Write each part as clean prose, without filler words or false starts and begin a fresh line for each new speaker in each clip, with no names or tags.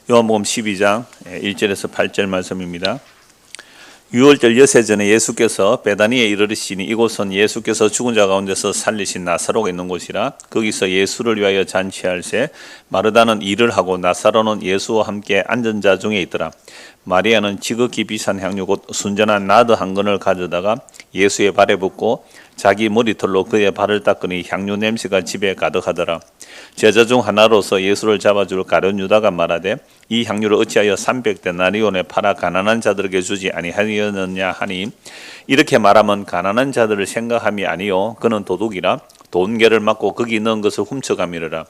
요한복음 12장 1절에서 8절 말씀입니다. 유월절 여세 전에 예수께서 베다니에 이르시니 이곳은 예수께서 죽은 자 가운데서 살리신 나사로가 있는 곳이라. 거기서 예수를 위하여 잔치할새 마르다는 일을 하고 나사로는 예수와 함께 앉은 자 중에 있더라. 마리아는 지극히 비싼 향유 곧 순전한 나드 한 근을 가져다가 예수의 발에 붓고 자기 머리털로 그의 발을 닦으니 향유 냄새가 집에 가득하더라. 제자 중 하나로서 예수를 잡아줄 가룟 유다가 말하되 이 향유를 어찌하여 300데나리온에 팔아 가난한 자들에게 주지 아니하였느냐 하니, 이렇게 말하면 가난한 자들을 생각함이 아니요 그는 도둑이라 돈계를 맞고 거기 넣은 것을 훔쳐가미르라.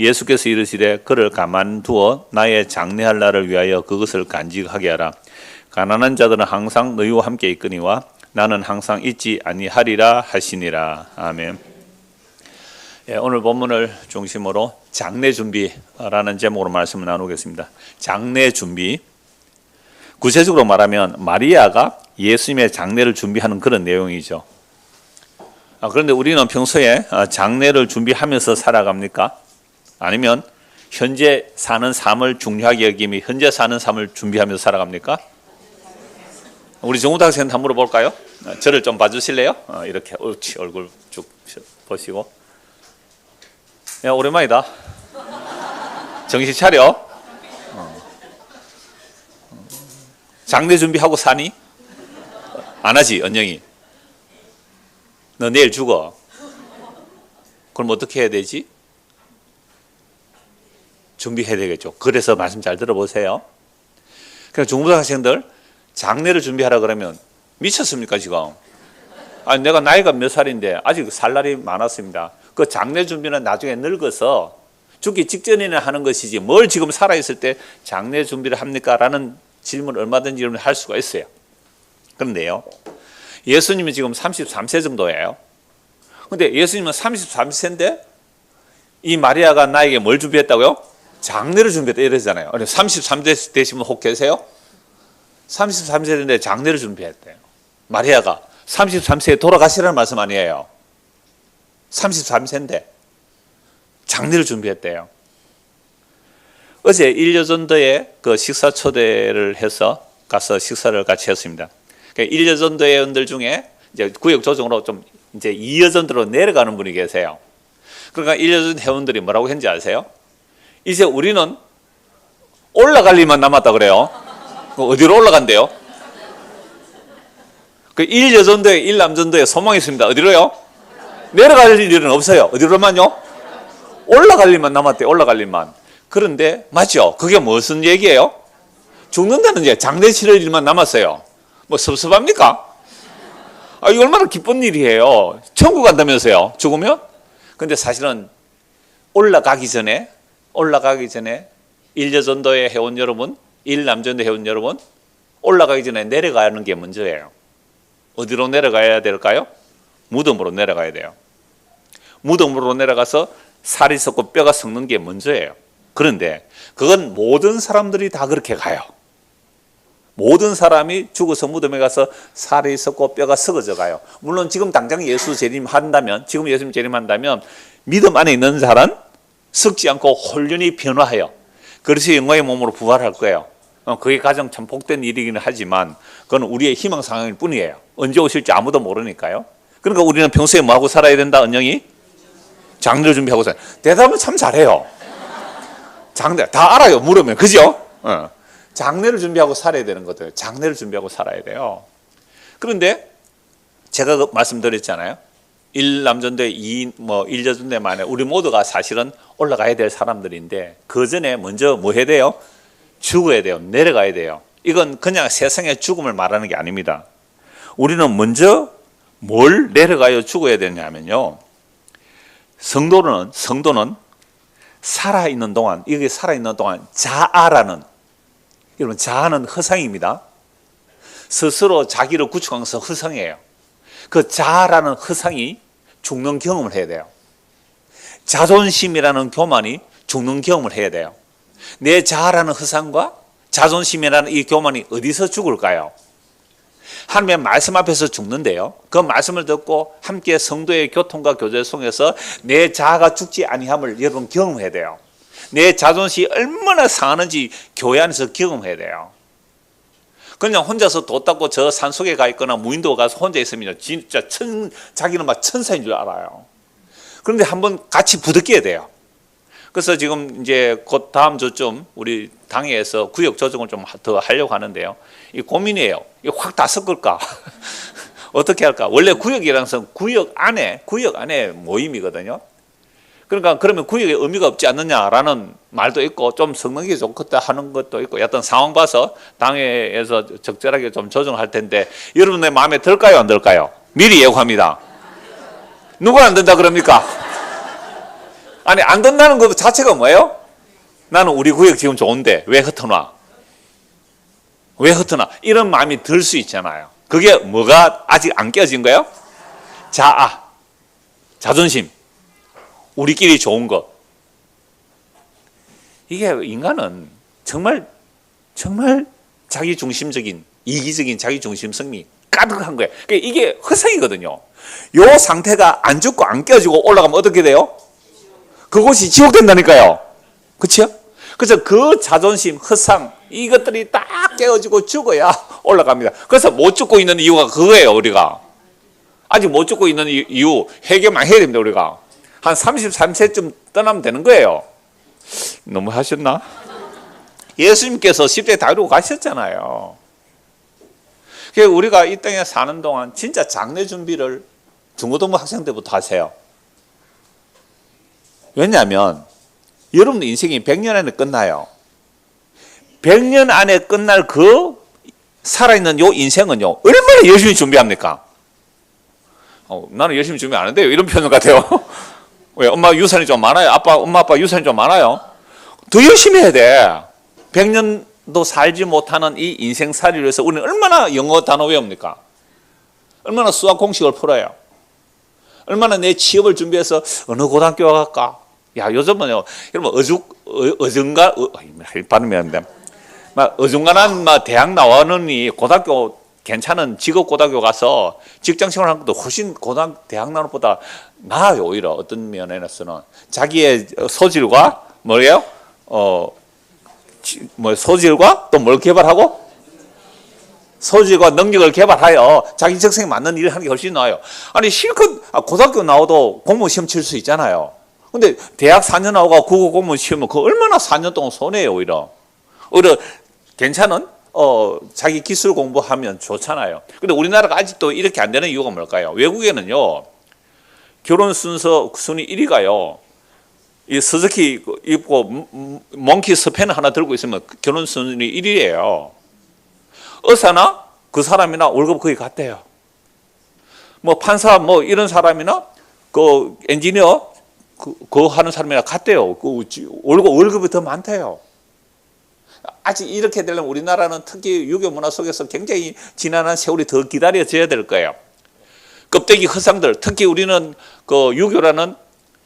예수께서 이르시되 그를 가만두어 나의 장례할 날을 위하여 그것을 간직하게 하라. 가난한 자들은 항상 너희와 함께 있거니와 나는 항상 있지 아니하리라 하시니라. 아멘. 오늘 본문을 중심으로 장례 준비라는 제목으로 말씀을 나누겠습니다. 장례 준비. 구체적으로 말하면 마리아가 예수님의 장례를 준비하는 그런 내용이죠. 그런데 우리는 평소에 장례를 준비하면서 살아갑니까? 아니면 현재 사는 삶을 중요하게 여기며 현재 사는 삶을 준비하면서 살아갑니까? 우리 정우탁 선생님 한번 물어볼까요? 저를 좀 봐주실래요? 이렇게 옳지, 얼굴 쭉 보시고. 야, 오랜만이다. 정신 차려. 장례 준비하고 사니? 안 하지, 언영이. 너 내일 죽어. 그럼 어떻게 해야 되지? 준비해야 되겠죠. 그래서 말씀 잘 들어보세요. 그러니까 중고등 학생들 장례를 준비하라 그러면 미쳤습니까 지금? 아니 내가 나이가 몇 살인데 아직 살 날이 많았습니다. 그 장례 준비는 나중에 늙어서 죽기 직전에는 하는 것이지 뭘 지금 살아있을 때 장례 준비를 합니까? 라는 질문을 얼마든지 할 수가 있어요. 그런데요, 예수님이 지금 33세 정도예요. 근데 예수님은 33세인데 이 마리아가 나에게 뭘 준비했다고요? 장례를 준비했다 이러잖아요. 33세 되시면 혹 계세요? 33세 됐는데 장례를 준비했대요. 마리아가 33세에 돌아가시라는 말씀 아니에요. 33세인데 장례를 준비했대요. 어제 일여전도에 그 식사 초대를 해서 가서 식사를 같이 했습니다. 그러니까 일여전도 회원들 중에 이제 구역 조정으로 좀 이제 이여전도로 내려가는 분이 계세요. 그러니까 일여전 회원들이 뭐라고 했는지 아세요? 이제 우리는 올라갈 일만 남았다 그래요. 어디로 올라간대요? 그 1여전도에 1남전도에 소망이 있습니다. 어디로요? 내려갈 일은 없어요. 어디로만요? 올라갈 일만 남았대요. 올라갈 일만. 그런데 맞죠? 그게 무슨 얘기예요? 죽는다는 이제 장례 치를 일만 남았어요. 뭐 섭섭합니까? 이거 얼마나 기쁜 일이에요. 천국 간다면서요. 죽으면? 근데 사실은 올라가기 전에 1여전도의 회원 여러분, 1남전도 회원 여러분, 올라가기 전에 내려가는 게 먼저예요. 어디로 내려가야 될까요? 무덤으로 내려가야 돼요. 무덤으로 내려가서 살이 썩고 뼈가 썩는 게 먼저예요. 그런데 그건 모든 사람들이 다 그렇게 가요. 모든 사람이 죽어서 무덤에 가서 살이 썩고 뼈가 썩어져 가요. 물론 지금 당장 예수 재림한다면, 지금 예수님 재림한다면 믿음 안에 있는 자는 썩지 않고 홀륜히 변화해요. 그래서 영광의 몸으로 부활할 거예요. 그게 가장 참 복된 일이기는 하지만 그건 우리의 희망 상황일 뿐이에요. 언제 오실지 아무도 모르니까요. 그러니까 우리는 평소에 뭐하고 살아야 된다, 언영이? 장례를 준비하고 살아요. 대답은 참 잘해요. 장례 다 알아요, 물으면. 그죠? 장례를 준비하고 살아야 되는 거죠. 장례를 준비하고 살아야 돼요. 그런데 제가 말씀드렸잖아요. 1남전도에 1여전도에 만에 우리 모두가 사실은 올라가야 될 사람들인데 그 전에 먼저 뭐 해야 돼요? 죽어야 돼요. 내려가야 돼요. 이건 그냥 세상의 죽음을 말하는 게 아닙니다. 우리는 먼저 뭘 내려가야 죽어야 되냐면요, 성도는 살아있는 동안, 이게 살아있는 동안 자아라는, 여러분 자아는 허상입니다. 스스로 자기를 구축하면서 허상이에요. 그 자아라는 허상이 죽는 경험을 해야 돼요. 자존심이라는 교만이 죽는 경험을 해야 돼요. 내 자아라는 허상과 자존심이라는 이 교만이 어디서 죽을까요? 하나님의 말씀 앞에서 죽는데요, 그 말씀을 듣고 함께 성도의 교통과 교제 속에서 내 자아가 죽지 아니함을 여러분 경험해야 돼요. 내 자존심이 얼마나 상하는지 교회 안에서 경험해야 돼요. 그냥 혼자서 도 닦고 저 산속에 가 있거나 무인도 가서 혼자 있으면 진짜 자기는 막 천사인 줄 알아요. 그런데 한번 같이 부딪혀야 돼요. 그래서 지금 이제 곧 다음 주쯤 우리 당회에서 구역 조정을 좀 더 하려고 하는데요. 이 고민이에요. 이거 확 다 섞을까? 어떻게 할까? 원래 구역이라는 것은 구역 안에 모임이거든요. 그러니까 그러면 구역에 의미가 없지 않느냐라는 말도 있고 좀 성능이 좋겠다 하는 것도 있고 어떤 상황 봐서 당회에서 적절하게 좀 조정할 텐데 여러분의 마음에 들까요? 안 들까요? 미리 예고합니다. 누가 안 된다 그럽니까? 아니 안 된다는 것 자체가 뭐예요? 나는 우리 구역 지금 좋은데 왜 흩어놔? 왜 흩어놔? 이런 마음이 들 수 있잖아요. 그게 뭐가 아직 안 깨어진 거예요? 자존심, 우리끼리 좋은 것. 이게 인간은 정말 자기중심적인 이기적인 자기중심성이 가득한 거예요. 그러니까 이게 허상이거든요. 이 상태가 안 죽고 안 깨어지고 올라가면 어떻게 돼요? 그곳이 지옥 된다니까요. 그렇죠? 그래서 그 자존심, 허상 이것들이 딱 깨어지고 죽어야 올라갑니다. 그래서 못 죽고 있는 이유가 그거예요. 우리가 아직 못 죽고 있는 이유 해결만 해야 됩니다. 우리가 한 33세쯤 떠나면 되는 거예요. 너무 하셨나? 예수님께서 10대 다 이루고 가셨잖아요. 그래서 우리가 이 땅에 사는 동안 진짜 장래 준비를 중고등부 학생 때부터 하세요. 왜냐하면 여러분 인생이 100년 안에 끝나요. 100년 안에 끝날 그 살아있는 요 인생은요 얼마나 열심히 준비합니까? 나는 열심히 준비 안 하는데요 이런 표현 같아요. 왜? 엄마 유산이 좀 많아요. 엄마 아빠 유산이 좀 많아요. 더 열심히 해야 돼. 100년도 살지 못하는 이 인생살이를 위해서 우리는 얼마나 영어 단어 외웁니까? 얼마나 수학 공식을 풀어요. 얼마나 내 취업을 준비해서 어느 고등학교 갈까? 야 요즘은요 여러분 발음이 안 돼. 막 어중간한 막 대학 나오느니 고등학교 괜찮은 직업 고등학교 가서 직장 생활하는 것도 훨씬 대학 나오는 것보다 나아요. 오히려 어떤 면에서는 자기의 소질과 뭐예요? 소질과 또 뭘 개발하고 소질과 능력을 개발하여 자기 적성에 맞는 일을 하는 게 훨씬 나아요. 아니 실컷 고등학교 나와도 공무원 시험 칠 수 있잖아요. 근데 대학 4년 나오고 국어 공무원 시험은 그 얼마나 4년 동안 손해예요. 오히려 괜찮은 자기 기술 공부하면 좋잖아요. 근데 우리나라가 아직도 이렇게 안 되는 이유가 뭘까요? 외국에는요 결혼 순위 1위가요 이 스즈키 입고 몽키 스패너 하나 들고 있으면 결혼 순위 1위예요. 의사나 그 사람이나 월급 거의 같대요. 뭐 판사 뭐 이런 사람이나 그 엔지니어 그거 하는 사람이나 같대요. 월급이 더 많대요. 아직 이렇게 되려면 우리나라는 특히 유교 문화 속에서 굉장히 지난한 세월이 더 기다려져야 될 거예요. 껍데기 허상들, 특히 우리는 그 유교라는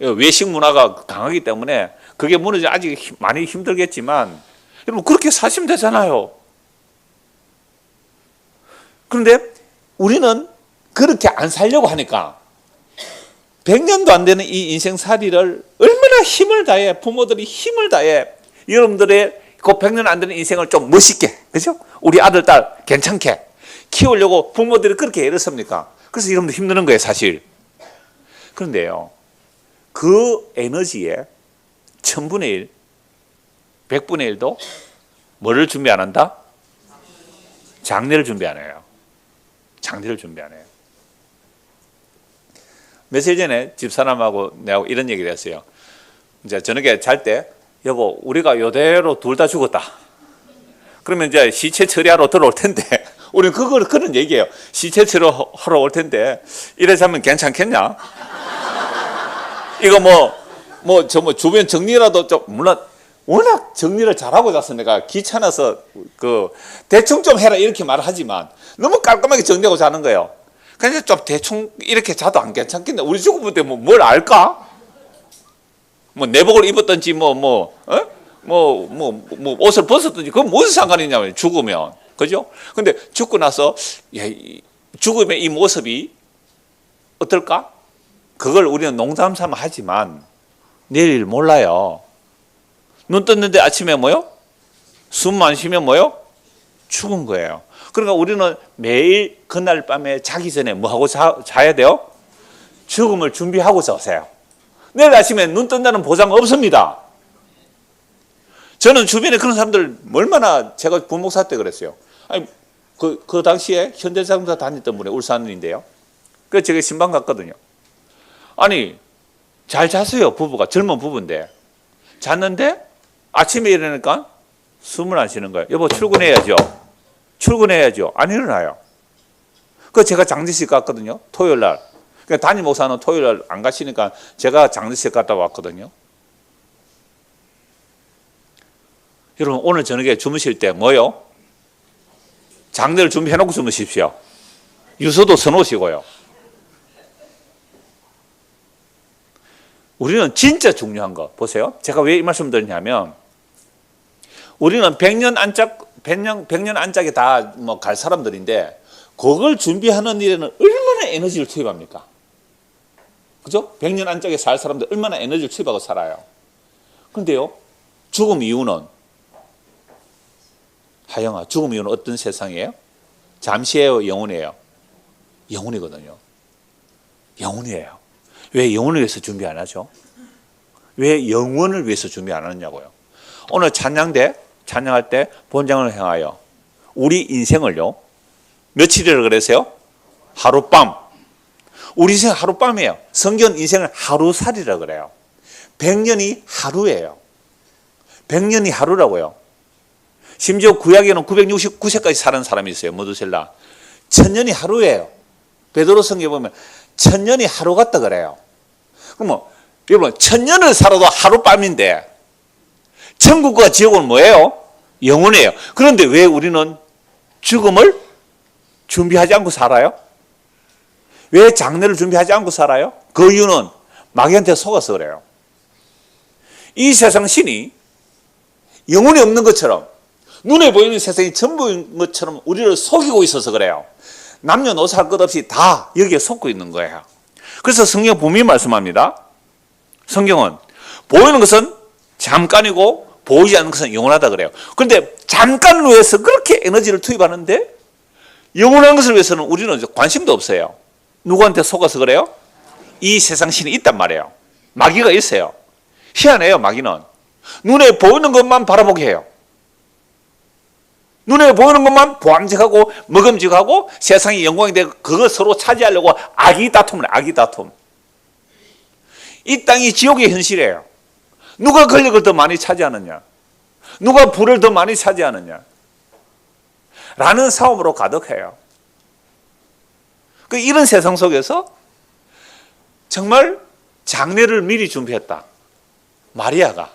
외식 문화가 강하기 때문에 그게 무너져 아직 많이 힘들겠지만 여러분 그렇게 사시면 되잖아요. 그런데 우리는 그렇게 안 살려고 하니까 100년도 안 되는 이 인생살이를 얼마나 힘을 다해 부모들이 힘을 다해 여러분들의 그 100년 안 되는 인생을 좀 멋있게 그죠? 우리 아들 딸 괜찮게 키우려고 부모들이 그렇게 애를 씁니까? 그래서 여러분들 힘드는 거예요 사실. 그런데요 그 에너지에 1000분의 1 100분의 1도 뭐를 준비 안 한다? 장례를 준비 안 해요. 장례를 준비 안 해요. 며칠 전에 집사람하고 내가 이런 얘기를 했어요. 이제 저녁에 잘 때 여보 우리가 이대로 둘 다 죽었다. 그러면 이제 시체 처리하러 들어올 텐데 우리는 그런 얘기예요. 시체 처리하러 올 텐데 이래서 하면 괜찮겠냐? 이거 주변 정리라도 좀 물론 워낙 정리를 잘하고 자서 내가 귀찮아서 대충 좀 해라 이렇게 말을 하지만 너무 깔끔하게 정리하고 자는 거예요. 그냥 좀 대충 이렇게 자도 안 괜찮겠네. 우리 죽을 때 뭘 알까? 내복을 입었든지 옷을 벗었든지 그건 무슨 상관이 있냐면 죽으면 그죠? 근데 죽고 나서 죽음의 이 모습이 어떨까? 그걸 우리는 농담 삼아 하지만 내일 몰라요. 눈 떴는데 아침에 뭐요? 숨 안 쉬면 뭐요? 죽은 거예요. 그러니까 우리는 매일 그날 밤에 자기 전에 뭐 하고 자야 돼요? 죽음을 준비하고 자세요. 내일 아침에 눈 뜬다는 보장 없습니다. 저는 주변에 그런 사람들 얼마나, 제가 부목사 때 그랬어요. 아니, 그 당시에 현대자동차 다녔던 분이 울산인데요. 그래서 제가 신방 갔거든요. 아니, 잘 잤어요. 부부가. 젊은 부부인데. 잤는데 아침에 일어나니까 숨을 안 쉬는 거예요. 여보, 출근해야죠. 출근해야죠. 안 일어나요. 그 제가 장례식 갔거든요. 토요일 날. 그러니까 담임 목사는 토요일 날 안 가시니까 제가 장례식 갔다 왔거든요. 여러분, 오늘 저녁에 주무실 때 뭐요? 장례를 준비해놓고 주무십시오. 유서도 써놓으시고요. 우리는 진짜 중요한 거 보세요. 제가 왜 이 말씀 드리냐면, 우리는 100년 안짝에 다 뭐 갈 사람들인데, 그걸 준비하는 일에는 얼마나 에너지를 투입합니까? 그죠? 100년 안짝에 살 사람들 얼마나 에너지를 투입하고 살아요. 그런데요, 죽음 이유는, 하영아, 죽음 이유는 어떤 세상이에요? 잠시예요, 영원이에요? 영원이거든요. 영원이에요. 왜 영혼을 위해서 준비 안 하죠? 왜 영혼을 위해서 준비 안 하느냐고요. 오늘 찬양할 때 본장을 향하여 우리 인생을요, 며칠이라고 그랬어요? 하룻밤. 우리 인생 하룻밤이에요. 성경 인생을 하루살이라 그래요. 100년이 하루예요. 100년이 하루라고요. 심지어 구약에는 969세까지 사는 사람이 있어요. 모두셀라. 1000년이 하루예요. 베드로 성경에 보면 1000년이 하루 같다 그래요. 그러면 여러분, 1000년을 살아도 하룻밤인데, 천국과 지옥은 뭐예요? 영원해요. 그런데 왜 우리는 죽음을 준비하지 않고 살아요? 왜 장례를 준비하지 않고 살아요? 그 이유는 마귀한테 속아서 그래요. 이 세상 신이 영혼이 없는 것처럼, 눈에 보이는 세상이 전부인 것처럼 우리를 속이고 있어서 그래요. 남녀노소 할 것 없이 다 여기에 속고 있는 거예요. 그래서 성경 분명히 말씀합니다. 성경은 보이는 것은 잠깐이고 보이지 않는 것은 영원하다 그래요. 그런데 잠깐을 위해서 그렇게 에너지를 투입하는데, 영원한 것을 위해서는 우리는 관심도 없어요. 누구한테 속아서 그래요? 이 세상 신이 있단 말이에요. 마귀가 있어요. 희한해요. 마귀는 눈에 보이는 것만 바라보게 해요. 눈에 보이는 것만 보암직하고 먹음직하고 세상이 영광이 되고, 그거 서로 차지하려고 악이 다툼을 해요. 악이 다툼. 이 땅이 지옥의 현실이에요. 누가 권력을 더 많이 차지하느냐, 누가 부를 더 많이 차지하느냐 라는 싸움으로 가득해요. 이런 세상 속에서 정말 장례를 미리 준비했다. 마리아가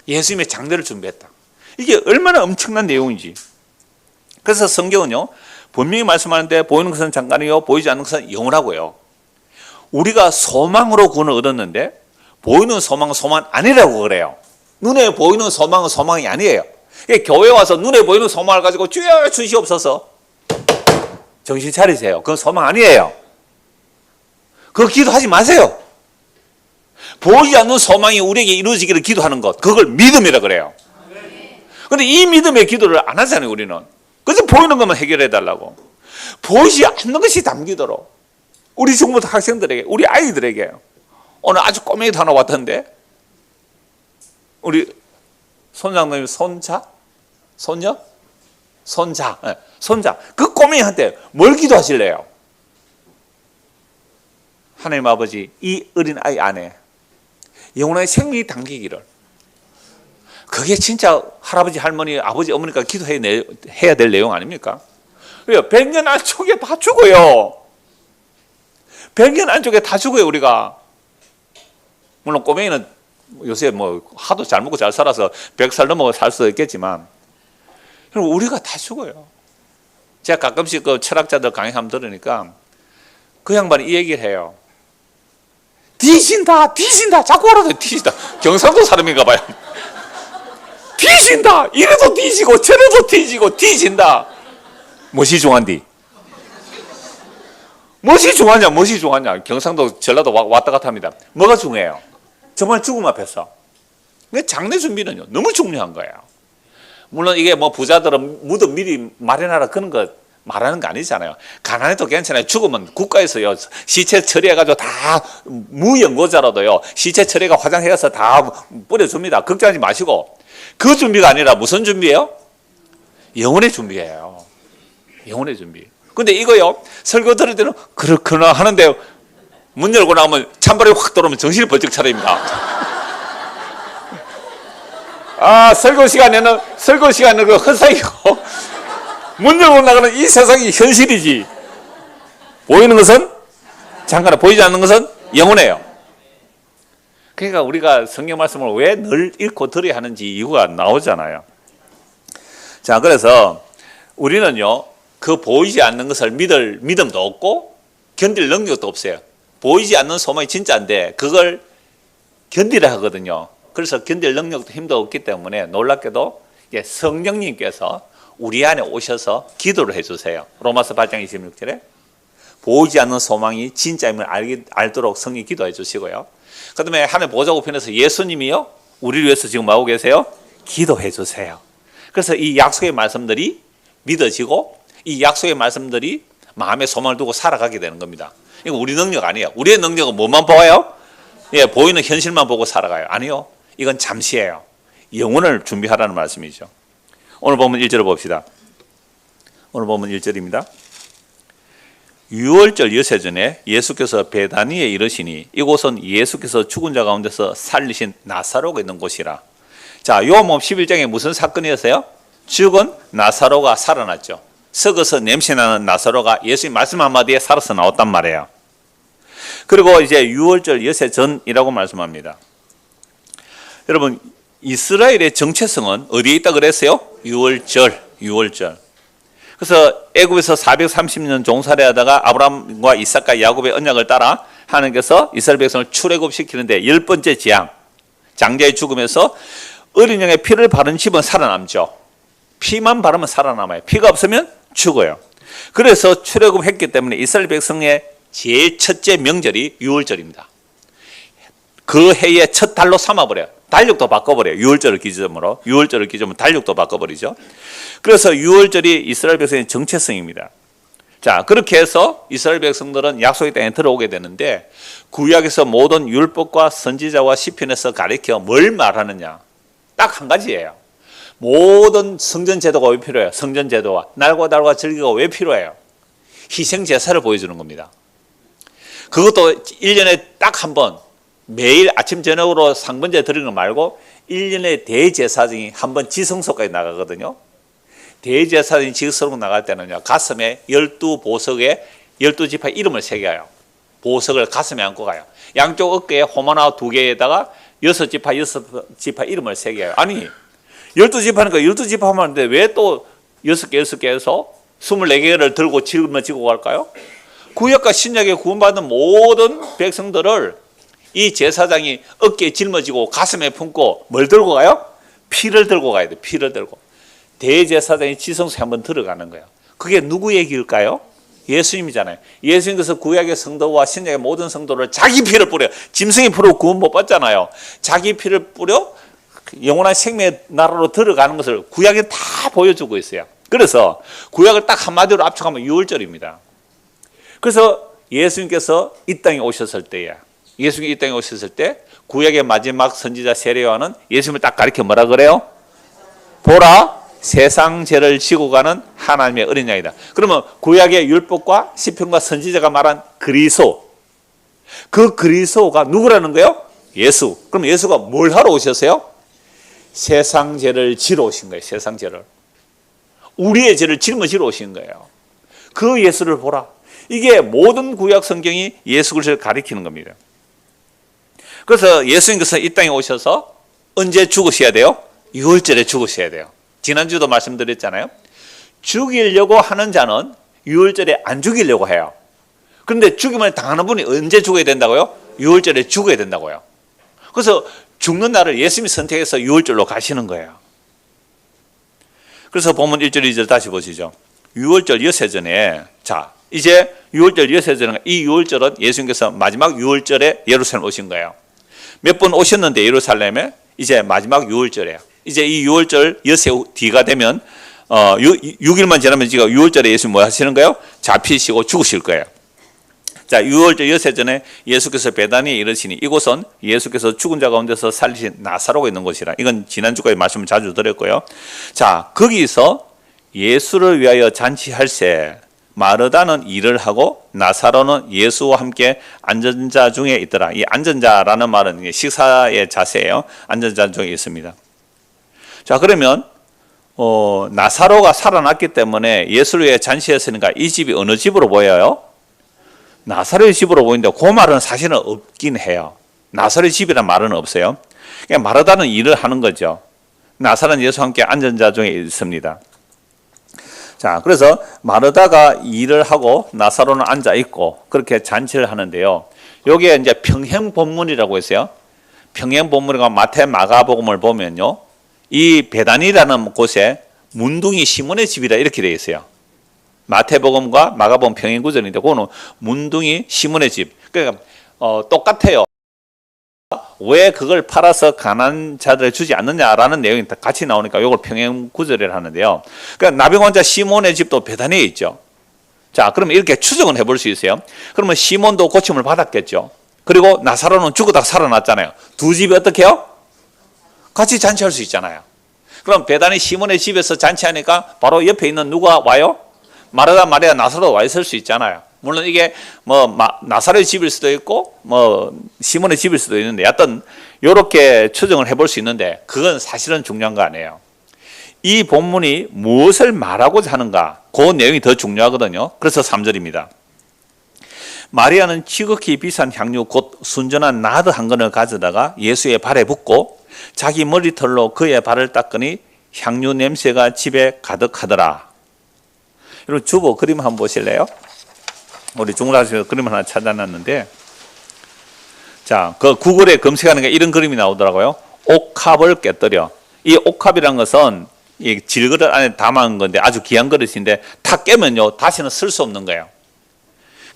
예수님의 장례를 준비했다. 이게 얼마나 엄청난 내용인지. 그래서 성경은요, 분명히 말씀하는데 보이는 것은 잠깐이요 보이지 않는 것은 영원하고요. 우리가 소망으로 구원을 얻었는데 보이는 소망은 소망 아니라고 그래요. 눈에 보이는 소망은 소망이 아니에요. 교회 와서 눈에 보이는 소망을 가지고 주여 주시옵소서, 정신 차리세요. 그건 소망 아니에요. 그거 기도하지 마세요. 보이지 않는 소망이 우리에게 이루어지기를 기도하는 것, 그걸 믿음이라 그래요. 그런데 이 믿음의 기도를 안 하잖아요. 우리는 그래서 보이는 것만 해결해 달라고. 보이지 않는 것이 담기도록 우리 중고등 학생들에게, 우리 아이들에게. 오늘 아주 꼬맹이도 하나 왔던데, 우리 손장님이 손자? 손녀? 손자. 네, 손자. 그 꼬맹이한테 뭘 기도하실래요? 하나님 아버지, 이 어린 아이 안에 영혼의 생명이 담기기를. 그게 진짜 할아버지, 할머니, 아버지, 어머니가 기도해야 될 내용 아닙니까? 왜요? 100년 안쪽에 다 죽어요. 100년 안쪽에 다 죽어요, 우리가. 물론 꼬맹이는 요새 뭐 하도 잘 먹고 잘 살아서 100살 넘어 살 수 있겠지만, 우리가 다 죽어요. 제가 가끔씩 그 철학자들 강의 한번 들으니까 그 양반이 이 얘기를 해요. 뒤진다, 뒤진다. 자꾸 알아서 뒤진다. 경상도 사람인가 봐요. 뒤진다. 이래도 뒤지고 저래도 뒤지고 뒤진다. 무엇이 중요한디? 무엇이 중요하냐, 무엇이 중요하냐. 경상도 전라도 왔다 갔다 합니다. 뭐가 중요해요? 정말 죽음 앞에서 그러니까 장례 준비는요 너무 중요한 거예요. 물론 이게 뭐 부자들은 무덤 미리 마련하라 그런 거 말하는 거 아니잖아요. 가난해도 괜찮아요. 죽으면 국가에서요 시체 처리해가지고 다 무연고자라도요 시체 처리가 화장해서 다 뿌려줍니다. 걱정하지 마시고. 그 준비가 아니라 무슨 준비예요? 영혼의 준비예요. 영혼의 준비. 근데 이거요 설교 들을 때는 그렇구나 하는데 문 열고 나오면 찬바람이 확 들어오면 정신이 번쩍 차립니다. 아, 설교 시간에는 그 헛사이고 문 열고 나가는 이 세상이 현실이지. 보이는 것은 잠깐, 보이지 않는 것은 영혼이에요. 그러니까 우리가 성경 말씀을 왜 늘 읽고 들어야 하는지 이유가 나오잖아요. 자, 그래서 우리는요 그 보이지 않는 것을 믿을 믿음도 없고 견딜 능력도 없어요. 보이지 않는 소망이 진짜인데 그걸 견디려 하거든요. 그래서 견딜 능력도 힘도 없기 때문에 놀랍게도 성령님께서 우리 안에 오셔서 기도를 해주세요. 로마서 8장 26절에 보이지 않는 소망이 진짜임을 알도록 성령이 기도해 주시고요. 그 다음에 하늘 보좌 우편에서 예수님이요 우리를 위해서 지금 뭐하고 계세요? 기도해 주세요. 그래서 이 약속의 말씀들이 믿어지고 이 약속의 말씀들이 마음에 소망을 두고 살아가게 되는 겁니다. 이거 우리 능력 아니에요. 우리의 능력은 뭐만 보아요? 보이는 현실만 보고 살아가요. 아니요. 이건 잠시예요. 영혼을 준비하라는 말씀이죠. 오늘 보면 1절을 봅시다. 오늘 보면 1절입니다. 유월절 여세 전에 예수께서 베다니에 이르시니 이곳은 예수께서 죽은 자 가운데서 살리신 나사로가 있는 곳이라. 자, 요한복음 11장에 무슨 사건이었어요? 죽은 나사로가 살아났죠. 썩어서 냄새나는 나사로가 예수님 말씀 한마디에 살아서 나왔단 말이에요. 그리고 이제 유월절 여세 전이라고 말씀합니다. 여러분, 이스라엘의 정체성은 어디에 있다 그랬어요? 유월절. 그래서 애굽에서 430년 종살이 하다가 아브라함과 이삭과 야곱의 언약을 따라 하나님께서 이스라엘 백성을 출애굽시키는데 10번째 재앙, 장자의 죽음에서 어린 양의 피를 바른 집은 살아남죠. 피만 바르면 살아남아요. 피가 없으면 죽어요. 그래서 출애굽했기 때문에 이스라엘 백성의 제일 첫째 명절이 유월절입니다. 그 해의 첫 달로 삼아버려요. 달력도 바꿔버려요. 유월절을 기점으로 달력도 바꿔버리죠. 그래서 유월절이 이스라엘 백성의 정체성입니다. 자, 그렇게 해서 이스라엘 백성들은 약속의 땅에 들어오게 되는데 구약에서 모든 율법과 선지자와 시편에서 가리켜 뭘 말하느냐? 딱 한 가지예요. 모든 성전 제도가 왜 필요해요? 성전 제도와 날과 달과 절기가 왜 필요해요? 희생 제사를 보여주는 겁니다. 그것도 1년에 딱 한 번 매일 아침 저녁으로 상번제 드리는 거 말고 1년에 대제사장이 한 번 지성소까지 나가거든요. 대제사장이 지성소로 나갈 때는요 가슴에 12보석에 12지파 이름을 새겨요. 보석을 가슴에 안고 가요. 양쪽 어깨에 호마나 2개에다가 6지파 이름을 새겨요. 아니 12지파니까 12지파 하면 하는데 왜 또 6개 해서 24개를 들고 짊어지고 갈까요? 구약과 신약에 구원받은 모든 백성들을 이 제사장이 어깨에 짊어지고 가슴에 품고 뭘 들고 가요? 피를 들고 가야 돼요. 피를 들고. 대제사장이 지성소에 한번 들어가는 거예요. 그게 누구 얘기일까요? 예수님이잖아요. 예수님께서 구약의 성도와 신약의 모든 성도를 자기 피를 뿌려. 짐승의 피로 구원 못 받잖아요. 자기 피를 뿌려 영원한 생명의 나라로 들어가는 것을 구약에 다 보여주고 있어요. 그래서 구약을 딱 한마디로 압축하면 유월절입니다. 그래서 예수님께서 이 땅에 오셨을 때 구약의 마지막 선지자 세례요한은 예수님을 딱 가리켜 뭐라 그래요? 보라, 세상 죄를 지고 가는 하나님의 어린 양이다. 그러면 구약의 율법과 시편과 선지자가 말한 그리스도, 그 그리스도가 누구라는 거예요? 예수. 그럼 예수가 뭘 하러 오셨어요? 세상 죄를 지러 오신 거예요. 세상 죄를. 우리의 죄를 짊어지러 오신 거예요. 그 예수를 보라. 이게 모든 구약 성경이 예수 그리스도를 가리키는 겁니다. 그래서 예수님께서 이 땅에 오셔서 언제 죽으셔야 돼요? 유월절에 죽으셔야 돼요. 지난주도 말씀드렸잖아요. 죽이려고 하는 자는 유월절에 안 죽이려고 해요. 그런데 죽임을 당하는 분이 언제 죽어야 된다고요? 유월절에 죽어야 된다고요. 그래서 죽는 날을 예수님이 선택해서 유월절로 가시는 거예요. 그래서 본문 1절 2절 다시 보시죠. 유월절 여세 전에, 자 이제 유월절 여세 전에, 이 유월절은 예수님께서 마지막 유월절에 예루살렘 오신 거예요. 몇 번 오셨는데 예루살렘에 이제 마지막 유월절이에요. 이제 이 유월절 엿새 뒤가 되면 6일만 지나면 지금 유월절에 예수님 뭐 하시는 거예요? 잡히시고 죽으실 거예요. 자, 유월절 엿새 전에 예수께서 베다니에 이르시니 이곳은 예수께서 죽은 자 가운데서 살리신 나사로가 있는 곳이라. 이건 지난주까지 말씀을 자주 드렸고요. 자, 거기서 예수를 위하여 잔치할세 마르다는 일을 하고 나사로는 예수와 함께 앉은 자 중에 있더라. 이 앉은 자라는 말은 식사의 자세예요. 앉은 자 중에 있습니다. 자, 그러면 나사로가 살아났기 때문에 예수를 위해 잔치했으니까 이 집이 어느 집으로 보여요? 나사로의 집으로 보이는데 그 말은 사실은 없긴 해요. 나사로의 집이란 말은 없어요. 그냥 마르다는 일을 하는 거죠. 나사로는 예수와 함께 앉은 자 중에 있습니다. 자, 그래서 마르다가 일을 하고 나사로는 앉아 있고 그렇게 잔치를 하는데요. 여기에 이제 평행 본문이라고 했어요. 평행 본문과 마태, 마가복음을 보면요, 이 베다니라는 곳에 문둥이 시몬의 집이라 이렇게 되어 있어요. 마태복음과 마가복음 평행 구절인데 그거는 문둥이 시몬의 집. 그러니까 똑같아요. 왜 그걸 팔아서 가난한 자들에 주지 않느냐라는 내용이 같이 나오니까 이걸 평행 구절이라 하는데요. 그러니까 나병 환자 시몬의 집도 베다니에 있죠. 자, 그러면 이렇게 추정을 해볼 수 있어요. 그러면 시몬도 고침을 받았겠죠. 그리고 나사로는 죽었다가 살아났잖아요. 두 집이 어떻게 해요? 같이 잔치할 수 있잖아요. 그럼 베다니 시몬의 집에서 잔치하니까 바로 옆에 있는 누가 와요? 마르다, 마리아, 나사로 와 있을 수 있잖아요. 물론 이게 나사로의 집일 수도 있고 시몬의 집일 수도 있는데 하여튼 이렇게 추정을 해볼 수 있는데 그건 사실은 중요한 거 아니에요. 이 본문이 무엇을 말하고자 하는가, 그 내용이 더 중요하거든요. 그래서 3절입니다. 마리아는 지극히 비싼 향유 곧 순전한 나드 한 건을 가져다가 예수의 발에 붓고 자기 머리털로 그의 발을 닦으니 향유 냄새가 집에 가득하더라. 여러분 주보 그림 한번 보실래요? 우리 중국에서 그림 하나 찾아놨는데, 자, 그 구글에 검색하는 게 이런 그림이 나오더라고요. 옥합을 깨뜨려. 이 옥합이란 것은 이 질그릇 안에 담은 건데 아주 귀한 그릇인데 다 깨면요 다시는 쓸 수 없는 거예요.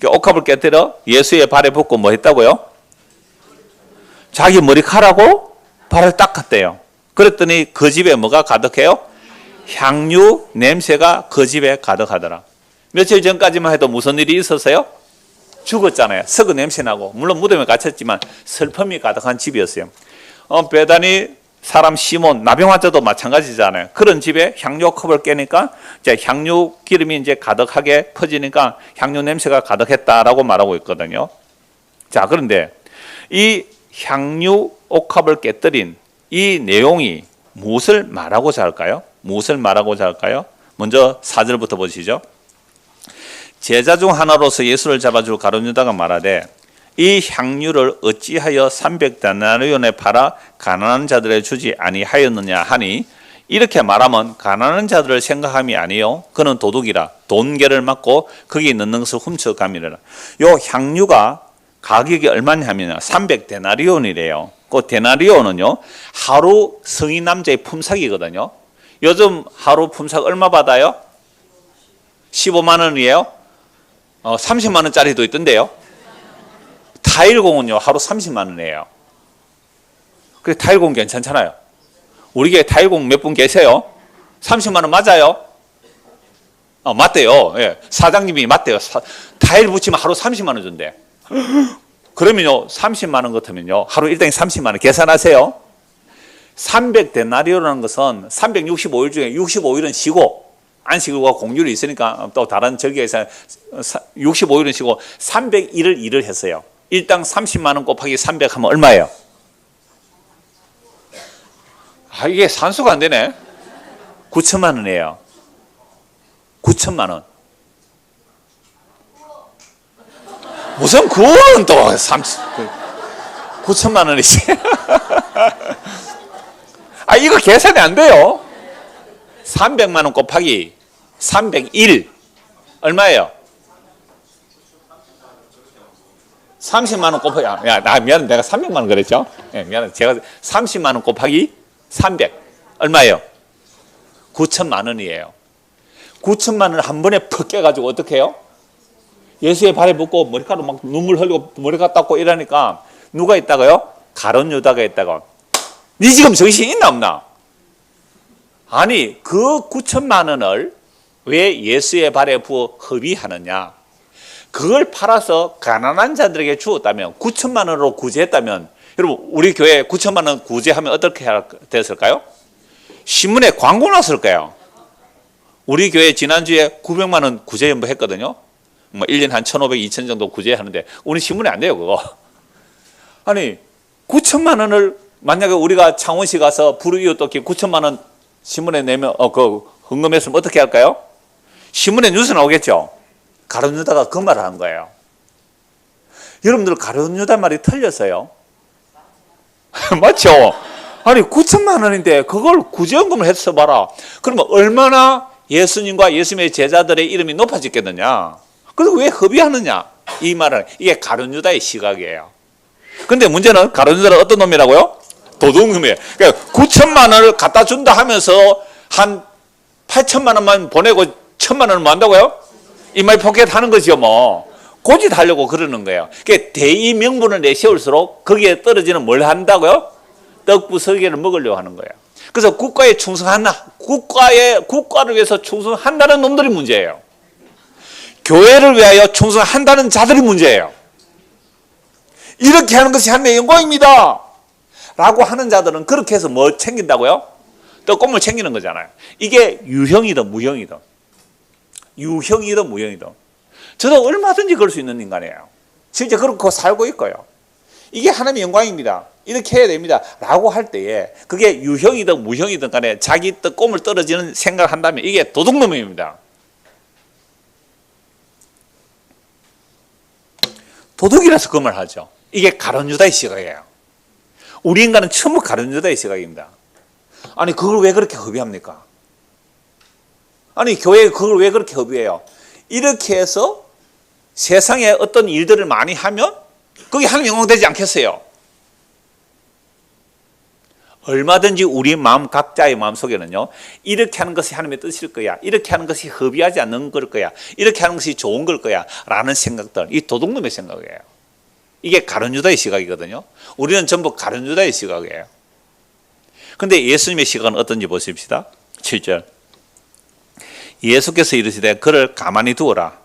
옥합을 깨뜨려 예수의 발에 붓고 뭐 했다고요? 자기 머리카락으로 발을 닦았대요. 그랬더니 그 집에 뭐가 가득해요? 향유 냄새가 그 집에 가득하더라. 며칠 전까지만 해도 무슨 일이 있었어요? 죽었잖아요. 썩은 냄새 나고, 물론 무덤에 갇혔지만 슬픔이 가득한 집이었어요. 베다니 사람 시몬, 나병 환자도 마찬가지잖아요. 그런 집에 향유 컵을 깨니까 이제 향유 기름이 이제 가득하게 퍼지니까 향유 냄새가 가득했다라고 말하고 있거든요. 자, 그런데 이 향유 옥합을 깨뜨린 이 내용이 무엇을 말하고자 할까요? 무엇을 말하고자 할까요? 먼저 4절부터 보시죠. 제자 중 하나로서 예수를 잡아줄 가룟 유다가 말하되 이 향유를 어찌하여 300데나리온에 팔아 가난한 자들에 주지 아니하였느냐 하니, 이렇게 말하면 가난한 자들을 생각함이 아니요 그는 도둑이라 돈계를 맞고 거기 넣는 것을 훔쳐감이라. 요 향유가 가격이 얼마냐면 300데나리온이래요. 그 데나리온은요 하루 성인 남자의 품삯이거든요. 요즘 하루 품삯 얼마 받아요? 15만 원이에요. 30만 원짜리도 있던데요. 타일공은요 하루 30만 원이에요. 그래, 타일공 괜찮잖아요. 우리 교회 타일공 몇 분 계세요? 30만 원 맞아요? 맞대요. 예. 사장님이 맞대요. 타일 붙이면 하루 30만 원 준대. 그러면요 30만 원 같으면요 하루 일당이 30만 원 계산하세요. 300데나리온이라는 것은 365일 중에 65일은 쉬고 안식일과 공휴일이 있으니까 또 다른 절기에서 65일은 쉬고 301을 일을 했어요. 일당 30만 원 곱하기 300 하면 얼마예요? 이게 산수가 안 되네. 9천만 원이에요. 9천만 원. 무슨 그거는 또 9천만 원이지. 이거 계산이 안 돼요. 300만 원 곱하기 301 얼마예요? 30만 원 곱하기, 미안해, 내가 300만 원 그랬죠? 네, 미안해, 제가 30만 원 곱하기 300 얼마예요? 9천만 원이에요. 9천만 원을 한 번에 퍽 깨가지고 어떻게 해요? 예수의 발에 붓고 머리카락 막 눈물 흘리고 머리카락 닦고 이러니까 누가 있다고요? 가룟 유다가 있다고. 네 지금 정신 있나 없나? 아니 그 9천만 원을 왜 예수의 발에 부어 허비하느냐? 그걸 팔아서 가난한 자들에게 주었다면 9천만 원으로 구제했다면 여러분 우리 교회 9천만 원 구제하면 어떻게 됐을까요? 신문에 광고 났을 거예요. 우리 교회 지난주에 900만 원 구제 연부했거든요. 뭐 1년에 한 1,500, 2,000 정도 구제하는데 우리 신문에 안 돼요 그거. 아니 9천만 원을 만약에 우리가 창원시 가서 불우이웃돕기 9천만 원 신문에 내면 그 헌금했으면 어떻게 할까요? 신문에 뉴스 나오겠죠. 가룟 유다가 그 말을 한 거예요. 여러분들 가룟 유다 말이 틀렸어요. 맞죠? 아니 9천만 원인데 그걸 구제연금을 해서 봐라. 그러면 얼마나 예수님과 예수님의 제자들의 이름이 높아졌겠느냐. 그래서 왜 허비하느냐. 이 말은 이게 가룟 유다의 시각이에요. 근데 문제는 가룟 유다는 어떤 놈이라고요? 도둑놈이에요. 그러니까 9천만 원을 갖다 준다 하면서 한 8천만 원만 보내고 1,000만 원을 뭐 한다고요? 이마이 포켓 하는 거죠 뭐. 고짓하려고 그러는 거예요. 그러니까 대의 명분을 내세울수록 거기에 떨어지는 뭘 한다고요? 떡부서기를 먹으려고 하는 거예요. 그래서 국가에 충성한다. 국가를 위해서 충성한다는 놈들이 문제예요. 교회를 위하여 충성한다는 자들이 문제예요. 이렇게 하는 것이 하나님의 영광입니다 라고 하는 자들은 그렇게 해서 뭐 챙긴다고요? 떡고물 챙기는 거잖아요. 이게 유형이든 무형이든 유형이든 무형이든 저도 얼마든지 그럴 수 있는 인간이에요. 실제 그렇게 살고 있고요. 이게 하나님의 영광입니다. 이렇게 해야 됩니다 라고 할 때에 그게 유형이든 무형이든 간에 자기 떡고물 떨어지는 생각을 한다면 이게 도둑놈입니다. 도둑이라서 그 말 하죠. 이게 가룟 유다의 시각이에요. 우리 인간은 전부 가룟 유다의 시각입니다. 아니 그걸 왜 그렇게 허비합니까? 아니 교회에 그걸 왜 그렇게 허비해요? 이렇게 해서 세상에 어떤 일들을 많이 하면 그게 하나님 영광 되지 않겠어요? 얼마든지 우리 마음 각자의 마음속에는요 이렇게 하는 것이 하나님의 뜻일 거야, 이렇게 하는 것이 허비하지 않는 걸 거야, 이렇게 하는 것이 좋은 걸 거야 라는 생각들, 이 도둑놈의 생각이에요. 이게 가룟 유다의 시각이거든요. 우리는 전부 가룟 유다의 시각이에요. 근데 예수님의 시각은 어떤지 보십시다. 7절 예수께서 이르시되 그를 가만히 두어라.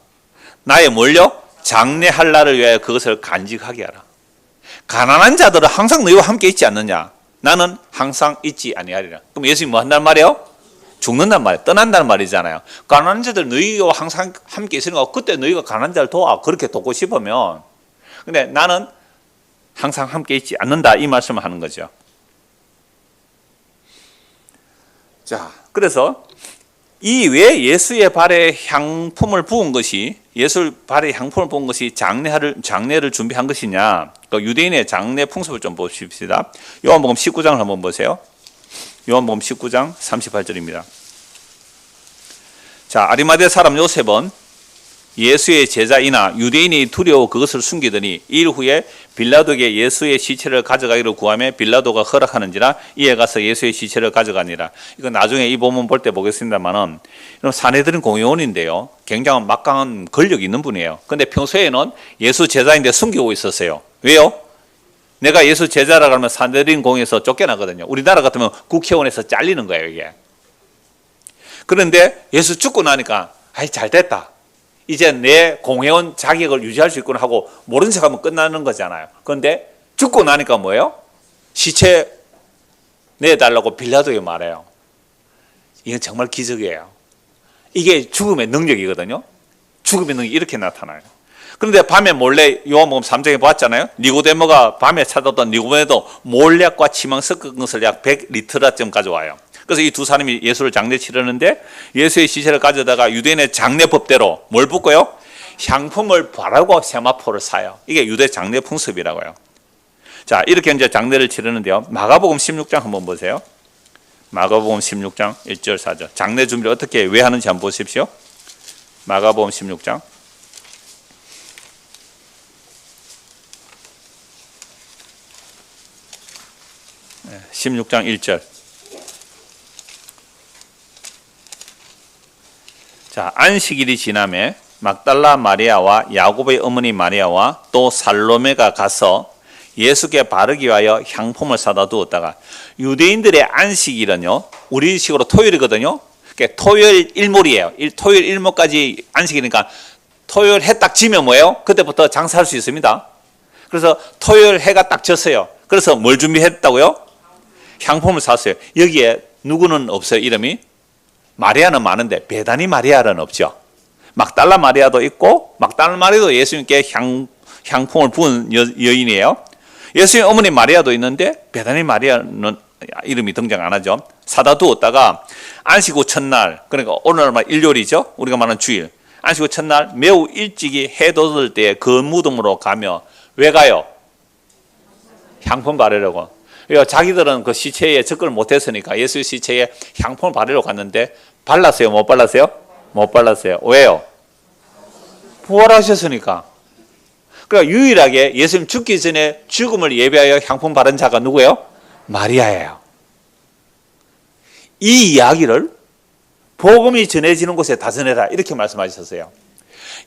나의 뭘요? 장래할 날을 위하여 그것을 간직하게 하라. 가난한 자들은 항상 너희와 함께 있지 않느냐? 나는 항상 있지 아니하리라. 그럼 예수님이 뭐 한단 말이에요? 죽는단 말이에요. 떠난다는 말이잖아요. 가난한 자들 너희와 항상 함께 있으니까 그때 너희가 가난한 자를 도와. 그렇게 돕고 싶으면. 근데 나는 항상 함께 있지 않는다. 이 말씀을 하는 거죠. 자, 그래서 이 왜 예수의 발에 향품을 부은 것이 장례를 준비한 것이냐? 그 유대인의 장례 풍습을 좀 보십시다. 요한복음 19장을 한번 보세요. 요한복음 19장 38절입니다. 자, 아리마대 사람 요셉은 예수의 제자이나 유대인이 두려워 그것을 숨기더니 일 후에 빌라도에게 예수의 시체를 가져가기로 구하며 빌라도가 허락하는지라 이에 가서 예수의 시체를 가져가니라. 이거 나중에 이 본문 볼 때 보겠습니다만은 산헤드린 공의원인데요. 굉장한 막강한 권력이 있는 분이에요. 근데 평소에는 예수 제자인데 숨기고 있었어요. 왜요? 내가 예수 제자라 그러면 산헤드린 공회에서 쫓겨나거든요. 우리나라 같으면 국회의원에서 잘리는 거예요, 이게. 그런데 예수 죽고 나니까 아이 잘 됐다. 이제 내 공회원 자격을 유지할 수 있구나 하고 모른 척하면 끝나는 거잖아요. 그런데 죽고 나니까 뭐예요? 시체 내달라고 빌라도에게 말해요. 이건 정말 기적이에요. 이게 죽음의 능력이거든요. 죽음의 능력이 이렇게 나타나요. 그런데 밤에 몰래 요한복음 3장에 보았잖아요. 니고데모가 밤에 찾았던 니고데모도 몰약과 치망 섞은 것을 약 100리터라쯤 가져와요. 그래서 이 두 사람이 예수를 장례 치르는데 예수의 시체를 가져다가 유대인의 장례법대로 뭘 붓고요? 향품을 바르고 세마포를 사요. 이게 유대 장례 풍습이라고요. 자, 이렇게 이제 장례를 치르는데요. 마가복음 16장 한번 보세요. 마가복음 16장 1절 4절. 장례 준비를 어떻게 왜 하는지 한번 보십시오. 마가복음 16장 16장 1절. 자, 안식일이 지나매 막달라 마리아와 야곱의 어머니 마리아와 또 살로메가 가서 예수께 바르기 위하여 향품을 사다 두었다가 유대인들의 안식일은요 우리식으로 토요일이거든요. 그러니까 토요일 일몰이에요. 토요일 일몰까지 안식이니까 토요일 해 딱 지면 뭐예요? 그때부터 장사할 수 있습니다. 그래서 토요일 해가 딱 졌어요. 그래서 뭘 준비했다고요? 향품을 샀어요. 여기에 누구는 없어요? 이름이? 마리아는 많은데 베다니 마리아는 없죠. 막달라 마리아도 있고 막달라 마리아도 예수님께 향품을 부은 여인이에요. 예수님 어머니 마리아도 있는데 베다니 마리아는 이름이 등장 안 하죠. 사다 두었다가 안식 후 첫날, 그러니까 오늘만 일요일이죠. 우리가 말하는 주일. 안식 후 첫날 매우 일찍이 해 돋을 때에 그 무덤으로 가며 왜 가요? 향품 바르려고. 자기들은 그 시체에 접근을 못했으니까 예수 시체에 향품을 바르려고 갔는데 발랐어요? 못 발랐어요? 못 발랐어요. 왜요? 부활하셨으니까. 그러니까 유일하게 예수님 죽기 전에 죽음을 예배하여 향품 바른 자가 누구예요? 마리아예요. 이 이야기를 복음이 전해지는 곳에 다 전해라 이렇게 말씀하셨어요.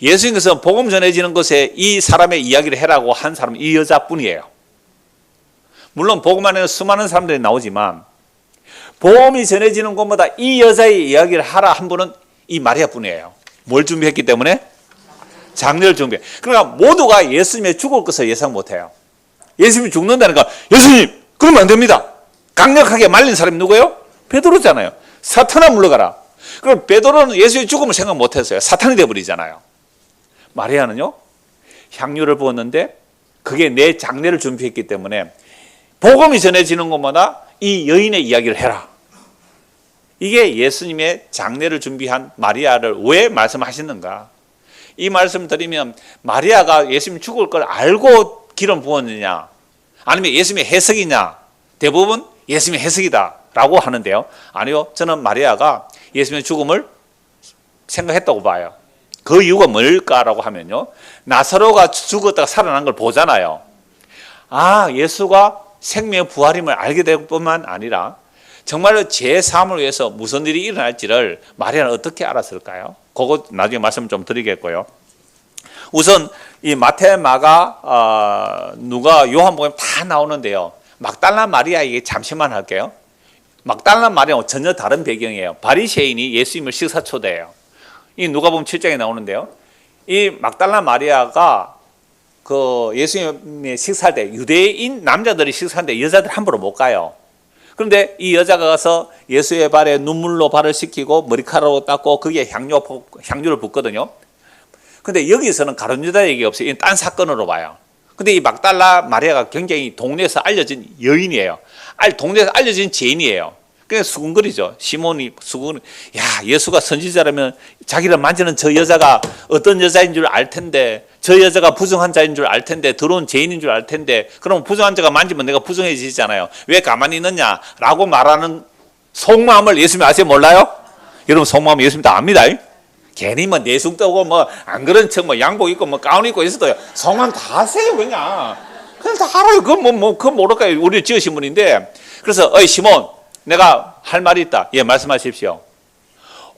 예수님께서 복음 전해지는 곳에 이 사람의 이야기를 해라고 한 사람은 이 여자뿐이에요. 물론 복음 안에는 수많은 사람들이 나오지만 복음이 전해지는 곳마다 이 여자의 이야기를 하라 한 분은 이 마리아뿐이에요. 뭘 준비했기 때문에? 장례를 준비해. 그러니까 모두가 예수님의 죽을 것을 예상 못해요. 예수님이 죽는다니까 예수님 그러면 안 됩니다. 강력하게 말린 사람이 누구예요? 베드로잖아요. 사탄아 물러가라. 그럼 베드로는 예수의 죽음을 생각 못했어요. 사탄이 되어버리잖아요. 마리아는요 향유를 부었는데 그게 내 장례를 준비했기 때문에 복음이 전해지는 곳마다 이 여인의 이야기를 해라. 이게 예수님의 장례를 준비한 마리아를 왜 말씀하시는가? 이 말씀 드리면 마리아가 예수님 죽을 걸 알고 기름 부었느냐 아니면 예수님의 해석이냐? 대부분 예수님의 해석이다 라고 하는데요. 아니요, 저는 마리아가 예수님의 죽음을 생각했다고 봐요. 그 이유가 뭘까라고 하면요, 나사로가 죽었다가 살아난 걸 보잖아요. 아, 예수가 생명의 부활임을 알게 될 뿐만 아니라 정말로 제3을 위해서 무슨 일이 일어날지를 마리아는 어떻게 알았을까요? 그거 나중에 말씀 좀 드리겠고요. 우선 이 마태, 마가, 누가, 요한복음 다 나오는데요. 막달라 마리아에게 잠시만 할게요. 막달라 마리아는 전혀 다른 배경이에요. 바리새인이 예수님을 식사 초대해요. 이 누가복음 7장에 나오는데요. 이 막달라 마리아가 그 예수님의 식사할 때 유대인 남자들이 식사할 때 여자들 함부로 못 가요. 그런데 이 여자가 가서 예수의 발에 눈물로 발을 씻기고 머리카락으로 닦고 거기에 향유를 붓거든요. 근데 여기서는 가룟 유다 얘기 없어요. 이건 딴 사건으로 봐요. 근데 이 막달라 마리아가 굉장히 동네에서 알려진 여인이에요. 동네에서 알려진 죄인이에요. 그냥 수군거리죠. 시몬이 수군. 야, 예수가 선지자라면 자기를 만지는 저 여자가 어떤 여자인 줄 알 텐데, 저 여자가 부정한 자인 줄 알 텐데, 더러운 죄인인 줄 알 텐데, 그럼 부정한 자가 만지면 내가 부정해지잖아요. 왜 가만히 있느냐? 라고 말하는 속마음을 예수님이 아세요? 몰라요? 여러분 속마음 예수님 다 압니다. 괜히 뭐 내숭 떠고 뭐 안 그런 척 뭐 양복 입고 뭐 가운 입고 있어도 속마음 다 아세요 그냥. 그냥 다 알아요. 그거 모를까요? 우리 지으신 분인데. 그래서 어이 시몬, 내가 할 말이 있다. 예, 말씀하십시오.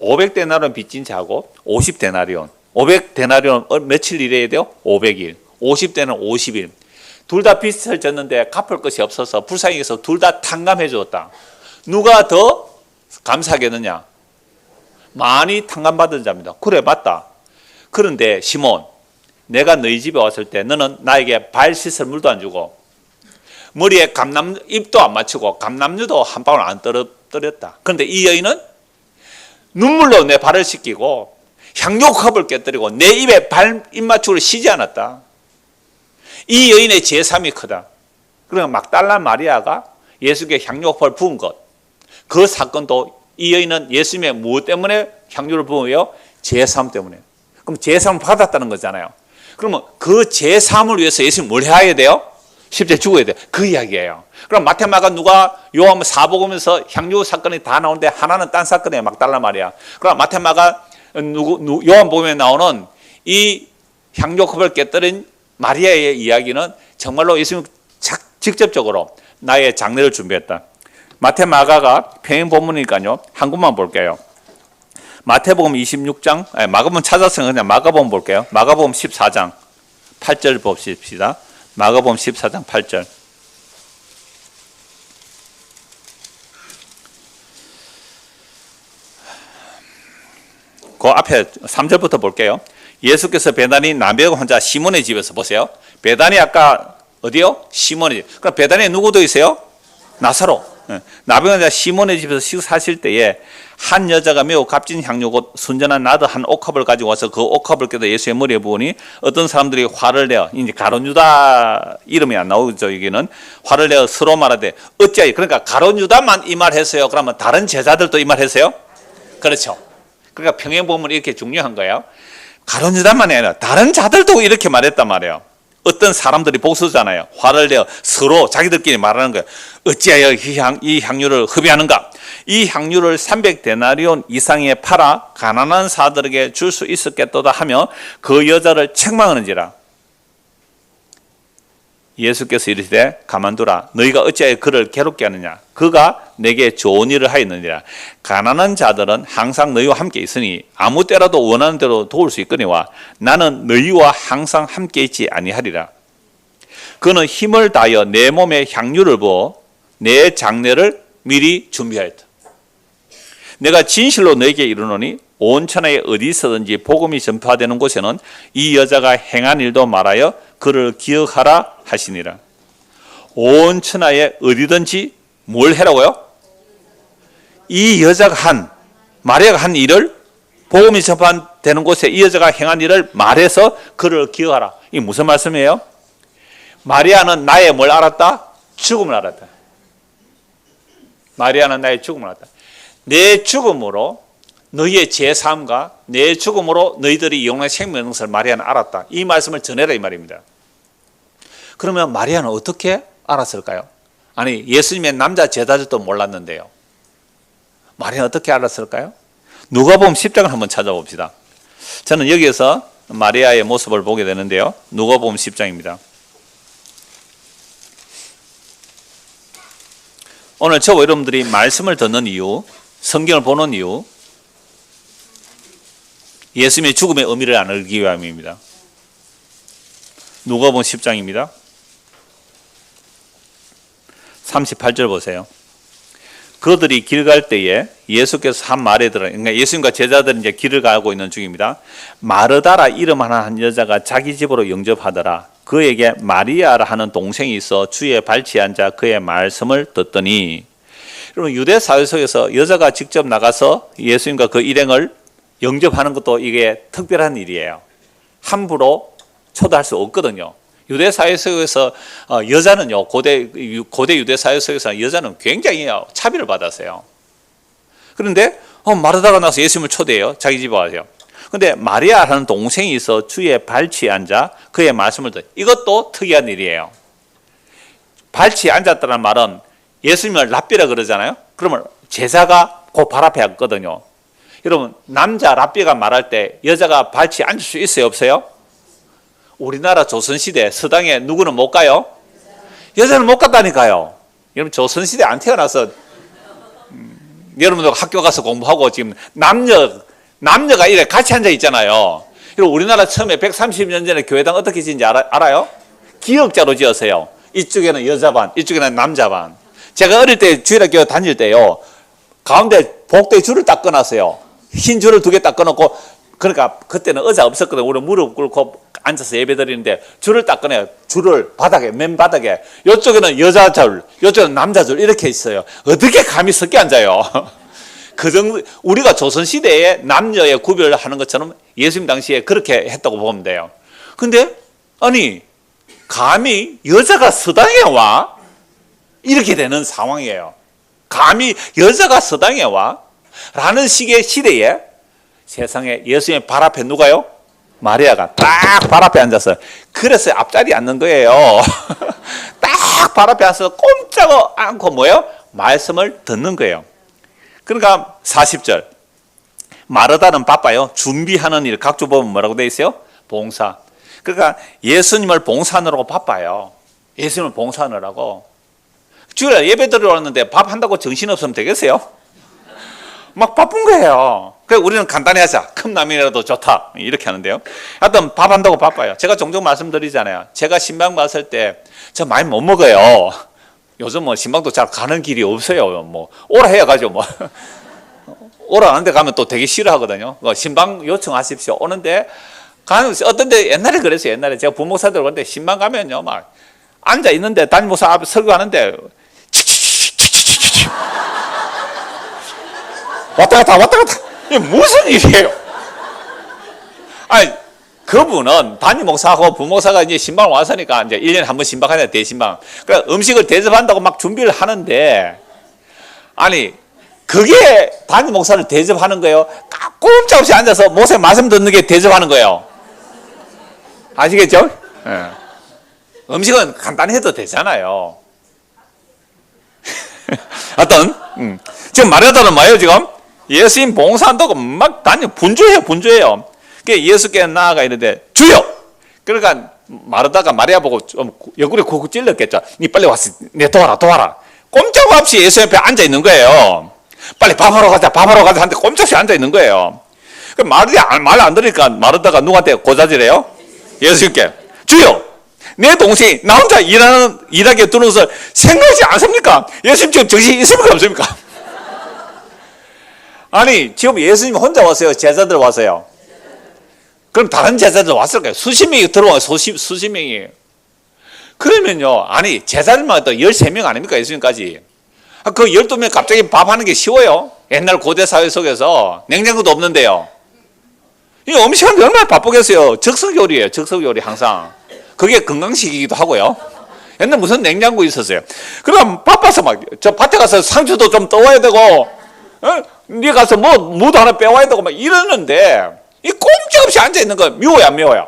500데나리온 빚진 자고 50데나리온. 500데나리온 며칠 일해야 돼요? 500일. 50대는 50일. 둘 다 빚을 졌는데 갚을 것이 없어서 불쌍히 여겨서 둘 다 탕감해 주었다. 누가 더 감사하겠느냐? 많이 탕감받은 자입니다. 그래, 맞다. 그런데 시몬, 내가 너희 집에 왔을 때 너는 나에게 발 씻을 물도 안 주고 머리에 입도 안 맞추고 감람유도 한 방울 안 떨었다. 그런데 이 여인은 눈물로 내 발을 씻기고 향료컵을 깨뜨리고 내 입에 입맞추기를 쉬지 않았다. 이 여인의 제3이 크다. 그러니까 막달라 마리아가 예수께 향료컵을 부은 것, 그 사건도 이 여인은 예수님의 무엇 때문에 향유를 부어요? 제3 때문에. 그럼 제3을 받았다는 거잖아요. 그러면 그 제3을 위해서 예수님 뭘 해야 돼요? 십자가에 죽어야 돼요. 그 이야기예요. 그럼 마태, 마가, 누가, 요한 사복음에서 향유 사건이 다 나오는데 하나는 딴 사건이에요. 막달라 마리아. 그럼 마태, 마가, 요한복음에 나오는 이 향유컵을 깨뜨린 마리아의 이야기는 정말로 예수님 직접적으로 나의 장례를 준비했다. 마태, 마가가 평행 본문이니까요. 한 군만 볼게요. 마태복음 26장, 마가복음 찾았으면 그냥 마가복음 볼게요. 마가복음 14장 8절 봅시다. 마가복음 14장 8절. 그 앞에 3절부터 볼게요. 예수께서 베다니 나병 환자 시몬의 집에서 보세요. 베다니 아까 어디요? 시몬의 집. 그럼 베다니에 누구 더 있어요? 나사로. 나병 환자 시몬의 집에서 식사하실 때에 한 여자가 매우 값진 향료 곧 순전한 나드 한 옥합을 가지고 와서 그 옥합을 껴서 예수의 머리에 부으니 어떤 사람들이 화를 내어, 이제 가룟 유다 이름이 안 나오죠. 여기는 화를 내어 서로 말하되 어찌하여, 그러니까 가룟 유다만 이 말 했어요. 그러면 다른 제자들도 이 말 했어요? 그렇죠. 그러니까 평행보험은 이렇게 중요한 거예요. 가룟 유다만이 아니라 다른 자들도 이렇게 말했단 말이에요. 어떤 사람들이 복수잖아요. 화를 내어 서로 자기들끼리 말하는 거예요. 어찌하여 이 향유를 흡입하는가? 이 향유를 300데나리온 이상에 팔아 가난한 사들에게 줄 수 있었겠도다 하며 그 여자를 책망하는지라. 예수께서 이르시되 가만두라. 너희가 어찌하여 그를 괴롭게 하느냐? 그가 내게 좋은 일을 하였느니라. 가난한 자들은 항상 너희와 함께 있으니 아무 때라도 원하는 대로 도울 수 있거니와 나는 너희와 항상 함께 있지 아니하리라. 그는 힘을 다하여 내 몸에 향유를 부어 내 장례를 미리 준비하였다. 내가 진실로 너에게 이르노니 온 천하에 어디서든지 복음이 전파되는 곳에는 이 여자가 행한 일도 말하여 그를 기억하라 하시니라. 온 천하에 어디든지 뭘 해라고요? 이 여자가 마리아가 한 일을, 복음이 전파되는 곳에 이 여자가 행한 일을 말해서 그를 기억하라. 이게 무슨 말씀이에요? 마리아는 나의 뭘 알았다? 죽음을 알았다. 마리아는 나의 죽음을 알았다. 내 죽음으로 너희의 죄사함과 내 죽음으로 너희들이 영원한 생명을 얻는 것을 마리아는 알았다. 이 말씀을 전해라 이 말입니다. 그러면 마리아는 어떻게 알았을까요? 아니, 예수님의 남자 제자들도 몰랐는데요. 마리아는 어떻게 알았을까요? 누가복음 10장을 한번 찾아봅시다. 저는 여기에서 마리아의 모습을 보게 되는데요. 누가복음 10장입니다. 오늘 저와 여러분들이 말씀을 듣는 이유, 성경을 보는 이유, 예수님의 죽음의 의미를 알기 위함입니다. 누가복음 10장입니다. 38절 보세요. 그들이 길 갈 때에 예수께서 한 말에 들어, 그러니까 예수님과 제자들은 이제 길을 가고 있는 중입니다. 마르다라 이름 하나 한 여자가 자기 집으로 영접하더라. 그에게 마리아라 하는 동생이 있어 주의 발치에 앉아 그의 말씀을 듣더니, 여러분 유대 사회 속에서 여자가 직접 나가서 예수님과 그 일행을 영접하는 것도 이게 특별한 일이에요. 함부로 초대할 수 없거든요. 유대 사회 속에서 여자는요, 고대 유대 사회 속에서 여자는 굉장히 차별을 받았어요. 그런데 마르다가 나서 예수님을 초대해요. 자기 집에 와서요. 근데 마리아라는 동생이 있어 주의 발치에 앉아 그의 말씀을 듣. 이것도 특이한 일이에요. 발치에 앉았다는 말은 예수님을 랍비라 그러잖아요. 그러면 제자가 그 발 앞에 앉거든요. 여러분, 남자 랍비가 말할 때 여자가 발치에 앉을 수 있어요, 없어요? 우리나라 조선시대 서당에 누구는 못 가요? 여자는 못 갔다니까요. 여러분, 조선시대 안 태어나서 여러분들 학교 가서 공부하고 지금 남녀가 이래 같이 앉아 있잖아요. 그리고 우리나라 처음에 130년 전에 교회당 어떻게 지은지 알아요? 기역자로 지었어요. 이쪽에는 여자 반, 이쪽에는 남자 반. 제가 어릴 때 주일학교 다닐 때요, 가운데 복도에 줄을 딱 끊었어요. 흰 줄을 2개 딱 끊었고, 그러니까 그때는 의자 없었거든요. 우리 무릎 꿇고 앉아서 예배 드리는데 줄을 딱 꺼내요. 줄을 바닥에, 맨 바닥에. 이쪽에는 여자 줄, 이쪽에는 남자 줄 이렇게 있어요. 어떻게 감히 섞여 앉아요? 그 정도, 우리가 조선시대에 남녀의 구별을 하는 것처럼 예수님 당시에 그렇게 했다고 보면 돼요. 근데, 아니, 감히 여자가 서당에 와? 이렇게 되는 상황이에요. 감히 여자가 서당에 와? 라는 식의 시대에 세상에 예수님의 발 앞에 누가요? 마리아가 딱 발 앞에 앉았어요. 그래서 앞자리에 앉는 거예요. 딱 발 앞에 앉아서 꼼짝 않고 뭐예요? 말씀을 듣는 거예요. 그러니까 40절. 마르다는 바빠요. 준비하는 일, 각주 보면 뭐라고 돼 있어요? 봉사. 그러니까 예수님을 봉사하느라고 바빠요. 예수님을 봉사하느라고. 주일날 예배 드리러 왔는데 밥 한다고 정신없으면 되겠어요? 막 바쁜 거예요. 그래서 우리는 간단히 하자. 컵라면이라도 좋다. 이렇게 하는데요. 하여튼 밥 한다고 바빠요. 제가 종종 말씀드리잖아요. 제가 신방 봤을 때 저 많이 못 먹어요. 요즘 뭐 신방도 잘 가는 길이 없어요. 뭐 오라 해가지고 뭐 오라 하는데 가면 또 되게 싫어하거든요. 신방 요청하십시오. 오는데 가는 어떤데 옛날에 그랬어요. 옛날에 제가 부목사들 오는데 신방 가면요 막 앉아 있는데 담임 목사 앞에 설교하는데 왔다 갔다 이게 무슨 일이에요? 아니 그분은 담임 목사하고 부목사가 이제 신방을 왔으니까 이제 1년에 한 번 신방하냐 대신방. 그러니까 음식을 대접한다고 막 준비를 하는데 아니 그게 담임 목사를 대접하는 거예요? 꼼짝없이 앉아서 목사 말씀 듣는 게 대접하는 거예요. 아시겠죠? 네. 음식은 간단히 해도 되잖아요. 하여튼 지금 말하다는 뭐예요 지금? 예수님 봉사한다고 막 분주해요. 예수께 나아가 있는데 주여! 그러니까 마르다가 마리아 보고 좀 옆구리 쿡쿡 찔렀겠죠. 니 빨리 와서 내 도와라. 꼼짝없이 예수 옆에 앉아 있는 거예요. 빨리 밥하러 가자 하는데 꼼짝없이 앉아 있는 거예요. 마리아 말 안 들으니까 마르다가 누구한테 고자질해요? 예수님께 주여! 내 동생이 나 혼자 일하게 두는 것을 생각하지 않습니까? 예수님 지금 정신 있습니까 없습니까? 아니 지금 예수님 혼자 왔어요? 제자들 왔어요? 그럼 다른 제자들 왔을까요? 수십 명이 들어와요. 수십 명이. 그러면요 아니 제자들만 해도 13명 아닙니까? 예수님까지. 그 12명 갑자기 밥하는 게 쉬워요? 옛날 고대 사회 속에서 냉장고도 없는데요. 이 음식하는데 얼마나 바쁘겠어요. 즉석요리예요. 즉석요리 항상. 그게 건강식이기도 하고요. 옛날 무슨 냉장고 있었어요. 그럼 바빠서 막 저 밭에 가서 상추도 좀 떠와야 되고 네 가서 뭐 무도 하나 빼와야 되고 막 이러는데 이 꼼짝없이 앉아있는 거 미워요 안 미워요?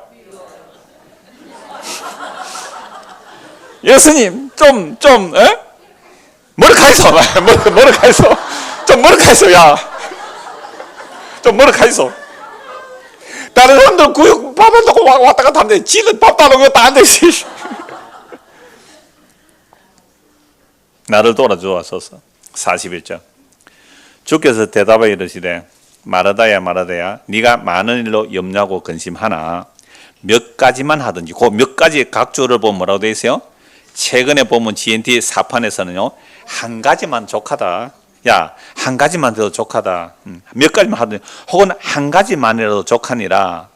예수님 머리카락있어 머리카락있어 좀 머리카락있어 야 좀 머리카락있어 다른 사람들 구역 밥 한다고 왔다 갔다 하는데 지는 밥도 안 하고 다 앉아있어. 나를 돌아주옵소서. 41절 주께서 대답하여 이르시되 마르다야 네가 많은 일로 염려하고 근심하나 몇 가지만 하든지 그 몇 가지 각주를 보면 뭐라고 되어 있어요? 최근에 보면 GNT 사판에서는요 한 가지만 족하다. 야, 한 가지만 해도 족하다. 몇 가지만 하든지 혹은 한 가지만이라도 족하니라.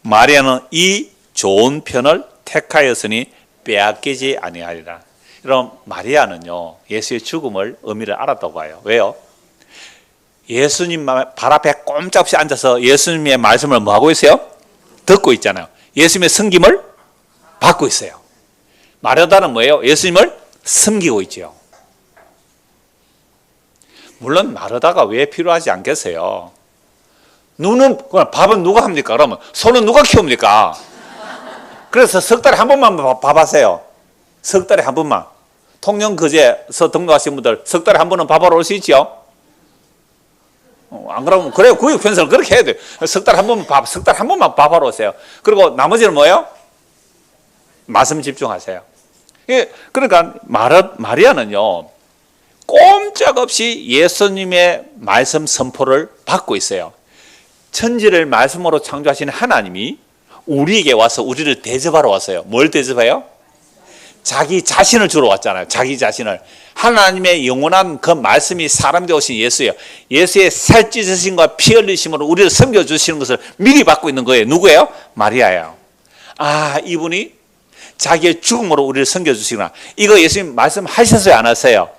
마리아는 이 좋은 편을 택하였으니 빼앗기지 아니하리라. 그럼 마리아는요 예수의 죽음을 의미를 알았다고 해요. 왜요? 예수님 발 앞에 꼼짝없이 앉아서 예수님의 말씀을 뭐하고 있어요? 듣고 있잖아요. 예수님의 섬김을 받고 있어요. 마르다는 뭐예요? 예수님을 섬기고 있죠. 물론 마르다가 왜 필요하지 않겠어요? 밥은 누가 합니까? 그러면 소는 누가 키웁니까? 그래서 석 달에 한 번만 밥 하세요. 석 달에 한 번만. 통영거제에서 등록하신 분들 석 달에 한 번은 밥하러 올 수 있죠? 안 그러면 그래요. 구역 편성을 그렇게 해야 돼요. 석 달에 한 번만 밥하러 오세요. 그리고 나머지는 뭐예요? 말씀 집중하세요. 그러니까 마리아는요 꼼짝없이 예수님의 말씀 선포를 받고 있어요. 천지를 말씀으로 창조하신 하나님이 우리에게 와서 우리를 대접하러 왔어요. 뭘 대접해요? 자기 자신을 주러 왔잖아요. 자기 자신을. 하나님의 영원한 그 말씀이 사람 되오신 예수예요. 예수의 살 찢으심과 피 흘리심으로 우리를 섬겨주시는 것을 미리 받고 있는 거예요. 누구예요? 마리아예요. 아, 이분이 자기의 죽음으로 우리를 섬겨주시구나. 이거 예수님 말씀하셨어요? 안 하세요?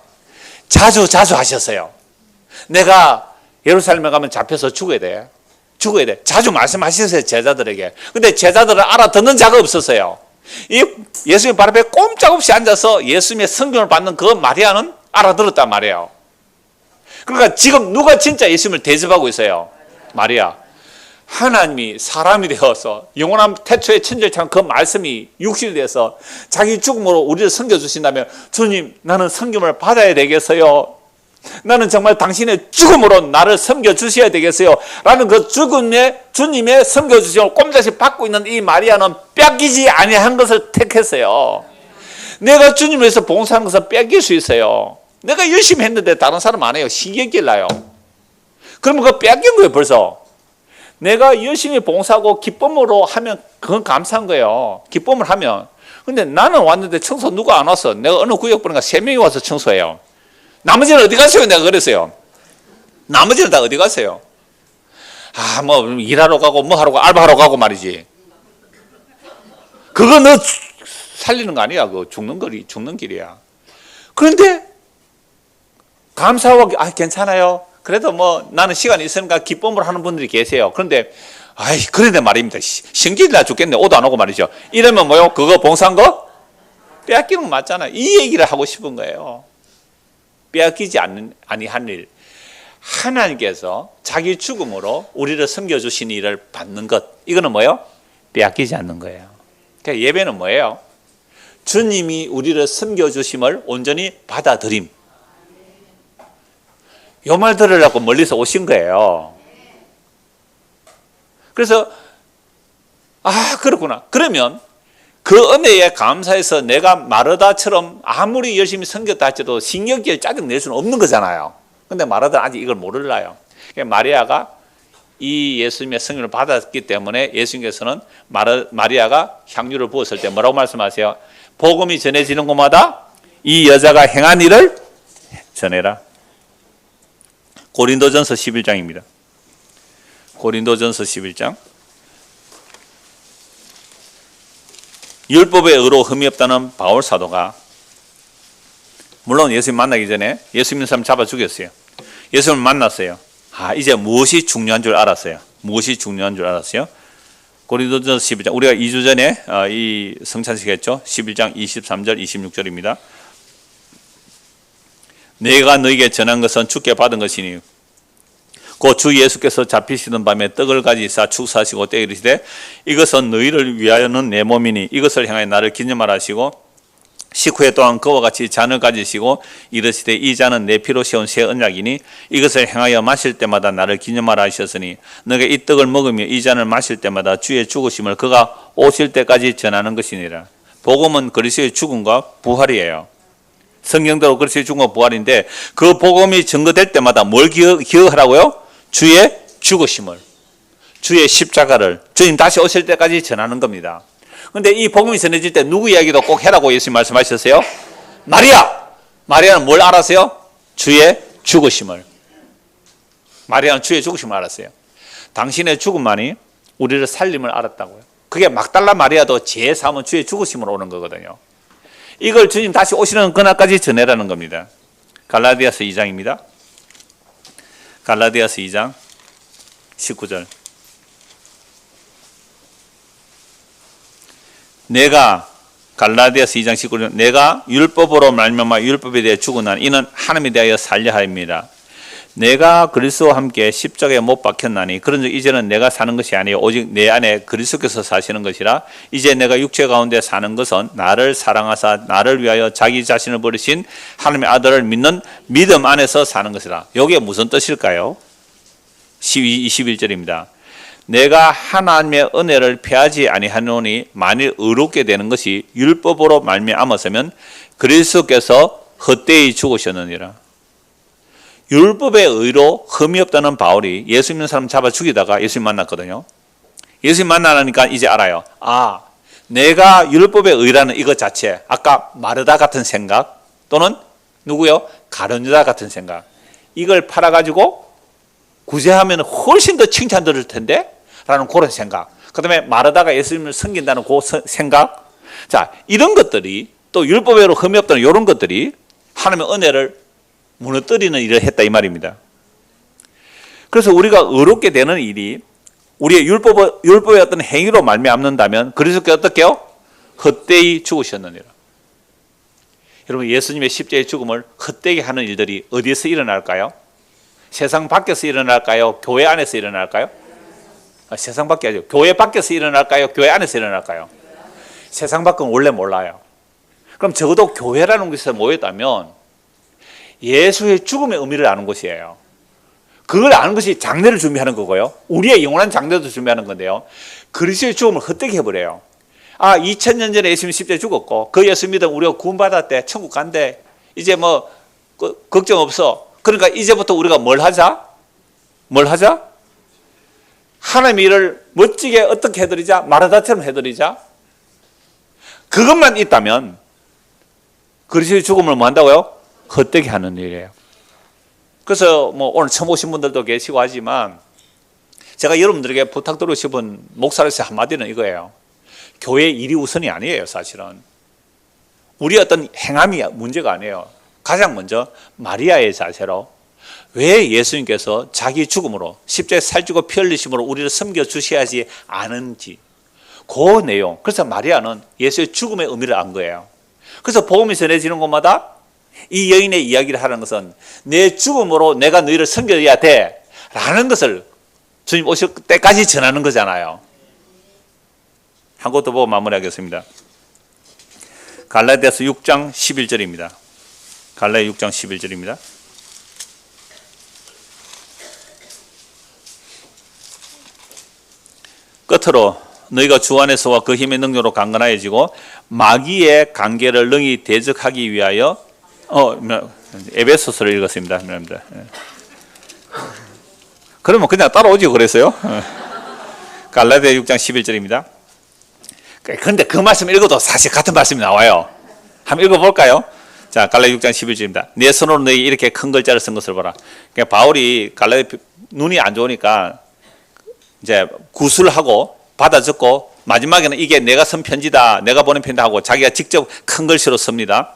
자주 하셨어요. 내가 예루살렘에 가면 잡혀서 죽어야 돼. 자주 말씀하셨어요. 제자들에게. 근데 제자들은 알아듣는 자가 없었어요. 이 예수님 발 앞에 꼼짝없이 앉아서 예수님의 성경을 받는 그 마리아는 알아들었단 말이에요. 그러니까 지금 누가 진짜 예수님을 대접하고 있어요? 마리아. 하나님이 사람이 되어서 영원한 태초의 천절창 그 말씀이 육신이 돼서 자기 죽음으로 우리를 섬겨주신다면 주님 나는 섬김을 받아야 되겠어요. 나는 정말 당신의 죽음으로 나를 섬겨주셔야 되겠어요. 라는 그 죽음의 주님의 섬겨주심을 꼼짝없이 받고 있는 이 마리아는 뺏기지 아니한 것을 택했어요. 내가 주님을 위해서 봉사하는 것을 뺏길 수 있어요. 내가 열심히 했는데 다른 사람 안 해요. 신경질 나요. 그러면 그거 빼앗긴 거예요, 벌써. 내가 열심히 봉사하고 기쁨으로 하면 그건 감사한 거예요. 기쁨을 하면. 근데 나는 왔는데 청소 누가 안 왔어? 내가 어느 구역 보니까 3명이 와서 청소해요. 나머지는 어디 갔어요? 내가 그랬어요. 나머지는 다 어디 갔어요? 뭐 일하러 가고 뭐 하러 가고 알바하러 가고 말이지. 그거 너 살리는 거 아니야. 그거 죽는 길이야. 그런데 감사하고 괜찮아요. 그래도 뭐 나는 시간이 있으니까 기쁨으로 하는 분들이 계세요. 그런데 그런데 말입니다. 성질이 나 죽겠네. 오도 안 오고 말이죠. 이러면 뭐요? 그거 봉사한 거 빼앗기는 거 맞잖아. 이 얘기를 하고 싶은 거예요. 빼앗기지 아니한 일. 하나님께서 자기 죽음으로 우리를 섬겨주신 일을 받는 것. 이거는 뭐예요? 빼앗기지 않는 거예요. 그러니까 예배는 뭐예요? 주님이 우리를 섬겨주심을 온전히 받아들임. 요 말 들으려고 멀리서 오신 거예요. 그래서 그렇구나. 그러면 그 은혜에 감사해서 내가 마르다처럼 아무리 열심히 섬겼다 할지라도 신경질 짜증 낼 수는 없는 거잖아요. 근데 마르다는 아직 이걸 모를라요. 마리아가 이 예수님의 성령을 받았기 때문에 예수님께서는 마리아가 향유를 부었을 때 뭐라고 말씀하세요? 복음이 전해지는 곳마다 이 여자가 행한 일을 전해라. 고린도전서 11장입니다. 고린도전서 11장. 율법의 의로 흠이 없다는 바울 사도가 물론 예수님 만나기 전에 예수 믿는 사람 잡아 죽였어요. 예수님을 만났어요. 이제 무엇이 중요한 줄 알았어요. 무엇이 중요한 줄 알았어요. 고린도전서 11장. 우리가 2주 전에 이 성찬식 했죠. 11장 23절 26절입니다. 내가 너에게 전한 것은 주께 받은 것이니 곧 주 예수께서 잡히시던 밤에 떡을 가지사 축사하시고 때 이르시되 이것은 너희를 위하여는 내 몸이니 이것을 향하여 나를 기념하라 하시고 식후에 또한 그와 같이 잔을 가지시고 이르시되 이 잔은 내 피로 세운 새 언약이니 이것을 행하여 마실 때마다 나를 기념하라 하셨으니 너가 이 떡을 먹으며 이 잔을 마실 때마다 주의 죽으심을 그가 오실 때까지 전하는 것이니라. 복음은 그리스도의 죽음과 부활이에요. 성경대로 그리스도의 죽음과 부활인데 그 복음이 증거될 때마다 뭘 기억하라고요? 주의 죽으심을, 주의 십자가를 주님 다시 오실 때까지 전하는 겁니다. 그런데 이 복음이 전해질 때 누구 이야기도 꼭 해라고 예수님 말씀하셨어요? 마리아는 뭘 알았어요? 주의 죽으심을. 마리아는 주의 죽으심을 알았어요. 당신의 죽음만이 우리를 살림을 알았다고요. 그게 막달라 마리아도 제 삶은 주의 죽으심으로 오는 거거든요. 이걸 주님 다시 오시는 그날까지 전해라는 겁니다. 갈라디아서 2장입니다. 갈라디아서 2장 19절. 갈라디아서 2장 19절. 내가 율법으로 말미암아 율법에 대해 죽으나 이는 하나님에 대하여 살려 함이라. 내가 그리스도와 함께 십자가에 못 박혔나니 그런즉 이제는 내가 사는 것이 아니요 오직 내 안에 그리스도께서 사시는 것이라. 이제 내가 육체 가운데 사는 것은 나를 사랑하사 나를 위하여 자기 자신을 버리신 하나님의 아들을 믿는 믿음 안에서 사는 것이라. 여기에 무슨 뜻일까요? 21절입니다. 내가 하나님의 은혜를 패하지 아니하노니 만일 의롭게 되는 것이 율법으로 말미암았으면 그리스도께서 헛되이 죽으셨느니라. 율법의 의로 흠이 없다는 바울이 예수 믿는 사람 잡아 죽이다가 예수님 만났거든요. 예수님 만나니까 이제 알아요. 내가 율법의 의라는 이것 자체, 아까 마르다 같은 생각 또는 누구요? 가룟 유다 같은 생각, 이걸 팔아가지고 구제하면 훨씬 더 칭찬 들을 텐데 라는 그런 생각, 그 다음에 마르다가 예수님을 섬긴다는 그 생각, 자, 이런 것들이 또 율법의 의로 흠이 없다는 이런 것들이 하나님의 은혜를 무너뜨리는 일을 했다 이 말입니다. 그래서 우리가 의롭게 되는 일이 우리의 율법의 어떤 행위로 말미암는다면 그리스도께서 어떻게요? 헛되이 죽으셨느니라. 여러분, 예수님의 십자가의 죽음을 헛되게 하는 일들이 어디에서 일어날까요? 세상 밖에서 일어날까요? 교회 안에서 일어날까요? 세상 밖이 아니죠. 교회 밖에서 일어날까요? 교회 안에서 일어날까요? 세상 밖은 원래 몰라요. 그럼 적어도 교회라는 곳에서 모였다면 예수의 죽음의 의미를 아는 것이에요. 그걸 아는 것이 장례를 준비하는 거고요. 우리의 영원한 장례도 준비하는 건데요. 그리스도의 죽음을 헛되게 해버려요. 2000년 전에 예수님이 십자가에 죽었고 그 예수 믿으면 우리가 구원받았대, 천국 간대, 이제 뭐 걱정 없어. 그러니까 이제부터 우리가 뭘 하자? 뭘 하자? 하나님의 일을 멋지게 어떻게 해드리자? 마르다처럼 해드리자. 그것만 있다면 그리스도의 죽음을 뭐 한다고요? 헛되게 하는 일이에요. 그래서 뭐 오늘 처음 오신 분들도 계시고 하지만 제가 여러분들에게 부탁드리고 싶은 목사로서 한마디는 이거예요. 교회 일이 우선이 아니에요, 사실은. 우리 어떤 행함이 문제가 아니에요. 가장 먼저 마리아의 자세로 왜 예수님께서 자기 죽음으로 십자가에 살찌고 피 흘리심으로 우리를 섬겨주셔야지 않은지 그 내용. 그래서 마리아는 예수의 죽음의 의미를 안 거예요. 그래서 복음이 전해지는 곳마다 이 여인의 이야기를 하는 것은 내 죽음으로 내가 너희를 섬겨야 돼 라는 것을 주님 오실 때까지 전하는 거잖아요. 한 곳 더 보고 마무리하겠습니다. 갈라디아서 6장 11절입니다. 갈라디아 6장 11절입니다. 끝으로 너희가 주 안에서와 그 힘의 능력으로 강건하여지고 마귀의 관계를 능히 대적하기 위하여 에베소서를 읽었습니다. 그러면 그냥 따라오지 그랬어요. 갈라디아 6장 11절입니다. 그런데 그 말씀 읽어도 사실 같은 말씀이 나와요. 한번 읽어볼까요? 자, 갈라디아 6장 11절입니다. 내 손으로 너희 이렇게 큰 글자를 쓴 것을 보라. 그러니까 바울이 갈라디아 눈이 안 좋으니까 이제 구술하고 받아 적고 마지막에는 이게 내가 쓴 편지다, 내가 보낸 편지다 하고 자기가 직접 큰 글씨로 씁니다.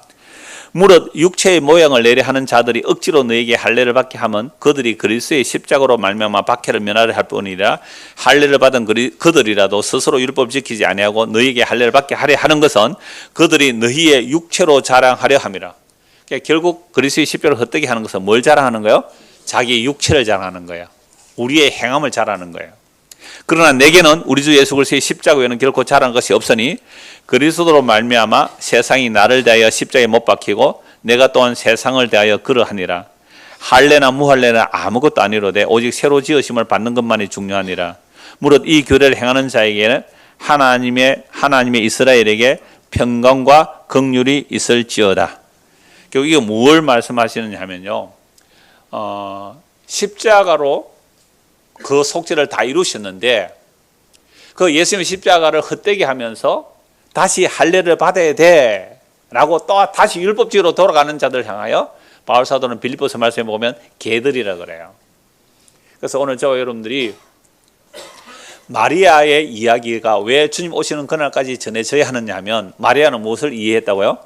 무릇 육체의 모양을 내려 하는 자들이 억지로 너에게 할례를 받게 하면 그들이 그리스도의 십자가로 말미암아 박해를 면하려 할 뿐이라 할례를 받은 그들이라도 스스로 율법을 지키지 아니하고 너에게 할례를 받게 하려 하는 것은 그들이 너희의 육체로 자랑하려 함이라. 그러니까 결국 그리스도의 십자가를 헛되게 하는 것은 뭘 자랑하는 거예요? 자기의 육체를 자랑하는 거예요. 우리의 행함을 자랑하는 거예요. 그러나 내게는 우리 주 예수 그리스도의 십자가 외에는 결코 자랑한 것이 없으니 그리스도로 말미암아 세상이 나를 대하여 십자가에 못 박히고 내가 또한 세상을 대하여 그러하니라. 할례나 무할례나 아무것도 아니로되 오직 새로 지으심을 받는 것만이 중요하니라. 무릇 이 규례를 행하는 자에게는 하나님의 이스라엘에게 평강과 긍휼이 있을지어다. 결국 이게 무엇을 말씀하시느냐 하면요, 십자가로 그 속죄를 다 이루셨는데 그 예수님의 십자가를 헛되게 하면서 다시 할례를 받아야 돼 라고 또 다시 율법주의로 돌아가는 자들 향하여 바울 사도는 빌립보서 말씀에 보면 개들이라 그래요. 그래서 오늘 저와 여러분들이 마리아의 이야기가 왜 주님 오시는 그날까지 전해져야 하느냐 하면 마리아는 무엇을 이해했다고요?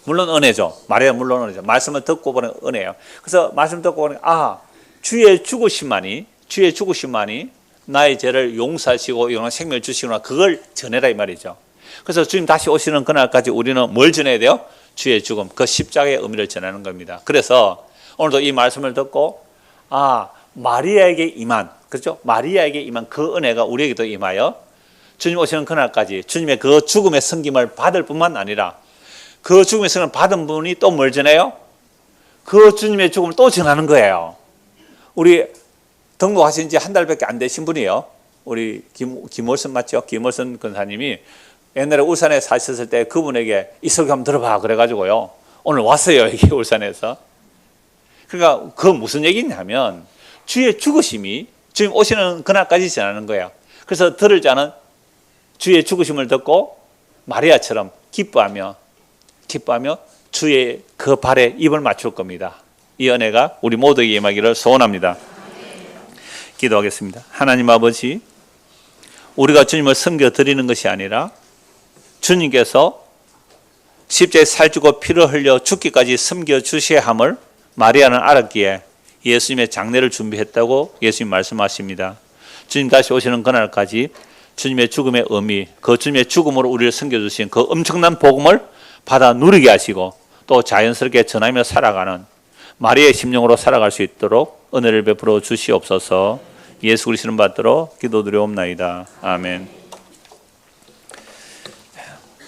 물론 은혜죠. 마리아는 물론 은혜죠. 말씀을 듣고 보는 은혜예요. 그래서 말씀 듣고 보니 주의 죽으심만이 나의 죄를 용서하시고 영원한 생명을 주시구나, 그걸 전해라 이 말이죠. 그래서 주님 다시 오시는 그날까지 우리는 뭘 전해야 돼요? 주의 죽음, 그 십자가의 의미를 전하는 겁니다. 그래서 오늘도 이 말씀을 듣고 마리아에게 임한, 그렇죠? 마리아에게 임한 그 은혜가 우리에게도 임하여 주님 오시는 그날까지 주님의 그 죽음의 섬김을 받을 뿐만 아니라 그 죽음의 섬김을 받은 분이 또 뭘 전해요? 그 주님의 죽음을 또 전하는 거예요. 우리 등록하신 지 한 달밖에 안 되신 분이에요. 우리 김월선 맞죠? 김월선 권사님이 옛날에 울산에 사셨을 때 그분에게 이 설교 한번 들어봐 그래가지고요, 오늘 왔어요. 이게 울산에서. 그러니까 그 무슨 얘기냐면 주의 죽으심이 주님 오시는 그날까지 전하는 거예요. 그래서 들을 자는 주의 죽으심을 듣고 마리아처럼 기뻐하며 주의 그 발에 입을 맞출 겁니다. 이 은혜가 우리 모두에게 임하기를 소원합니다. 기도하겠습니다. 하나님 아버지, 우리가 주님을 섬겨드리는 것이 아니라 주님께서 십자가에 살찌고 피를 흘려 죽기까지 섬겨주셔야 함을 마리아는 알았기에 예수님의 장례를 준비했다고 예수님 말씀하십니다. 주님 다시 오시는 그날까지 주님의 죽음의 의미, 그 주님의 죽음으로 우리를 섬겨주신 그 엄청난 복음을 받아 누리게 하시고 또 자연스럽게 전하며 살아가는 마리아의 심령으로 살아갈 수 있도록 은혜를 베풀어 주시옵소서. 예수 그리스도를 받들어 기도드리옵나이다. 아멘.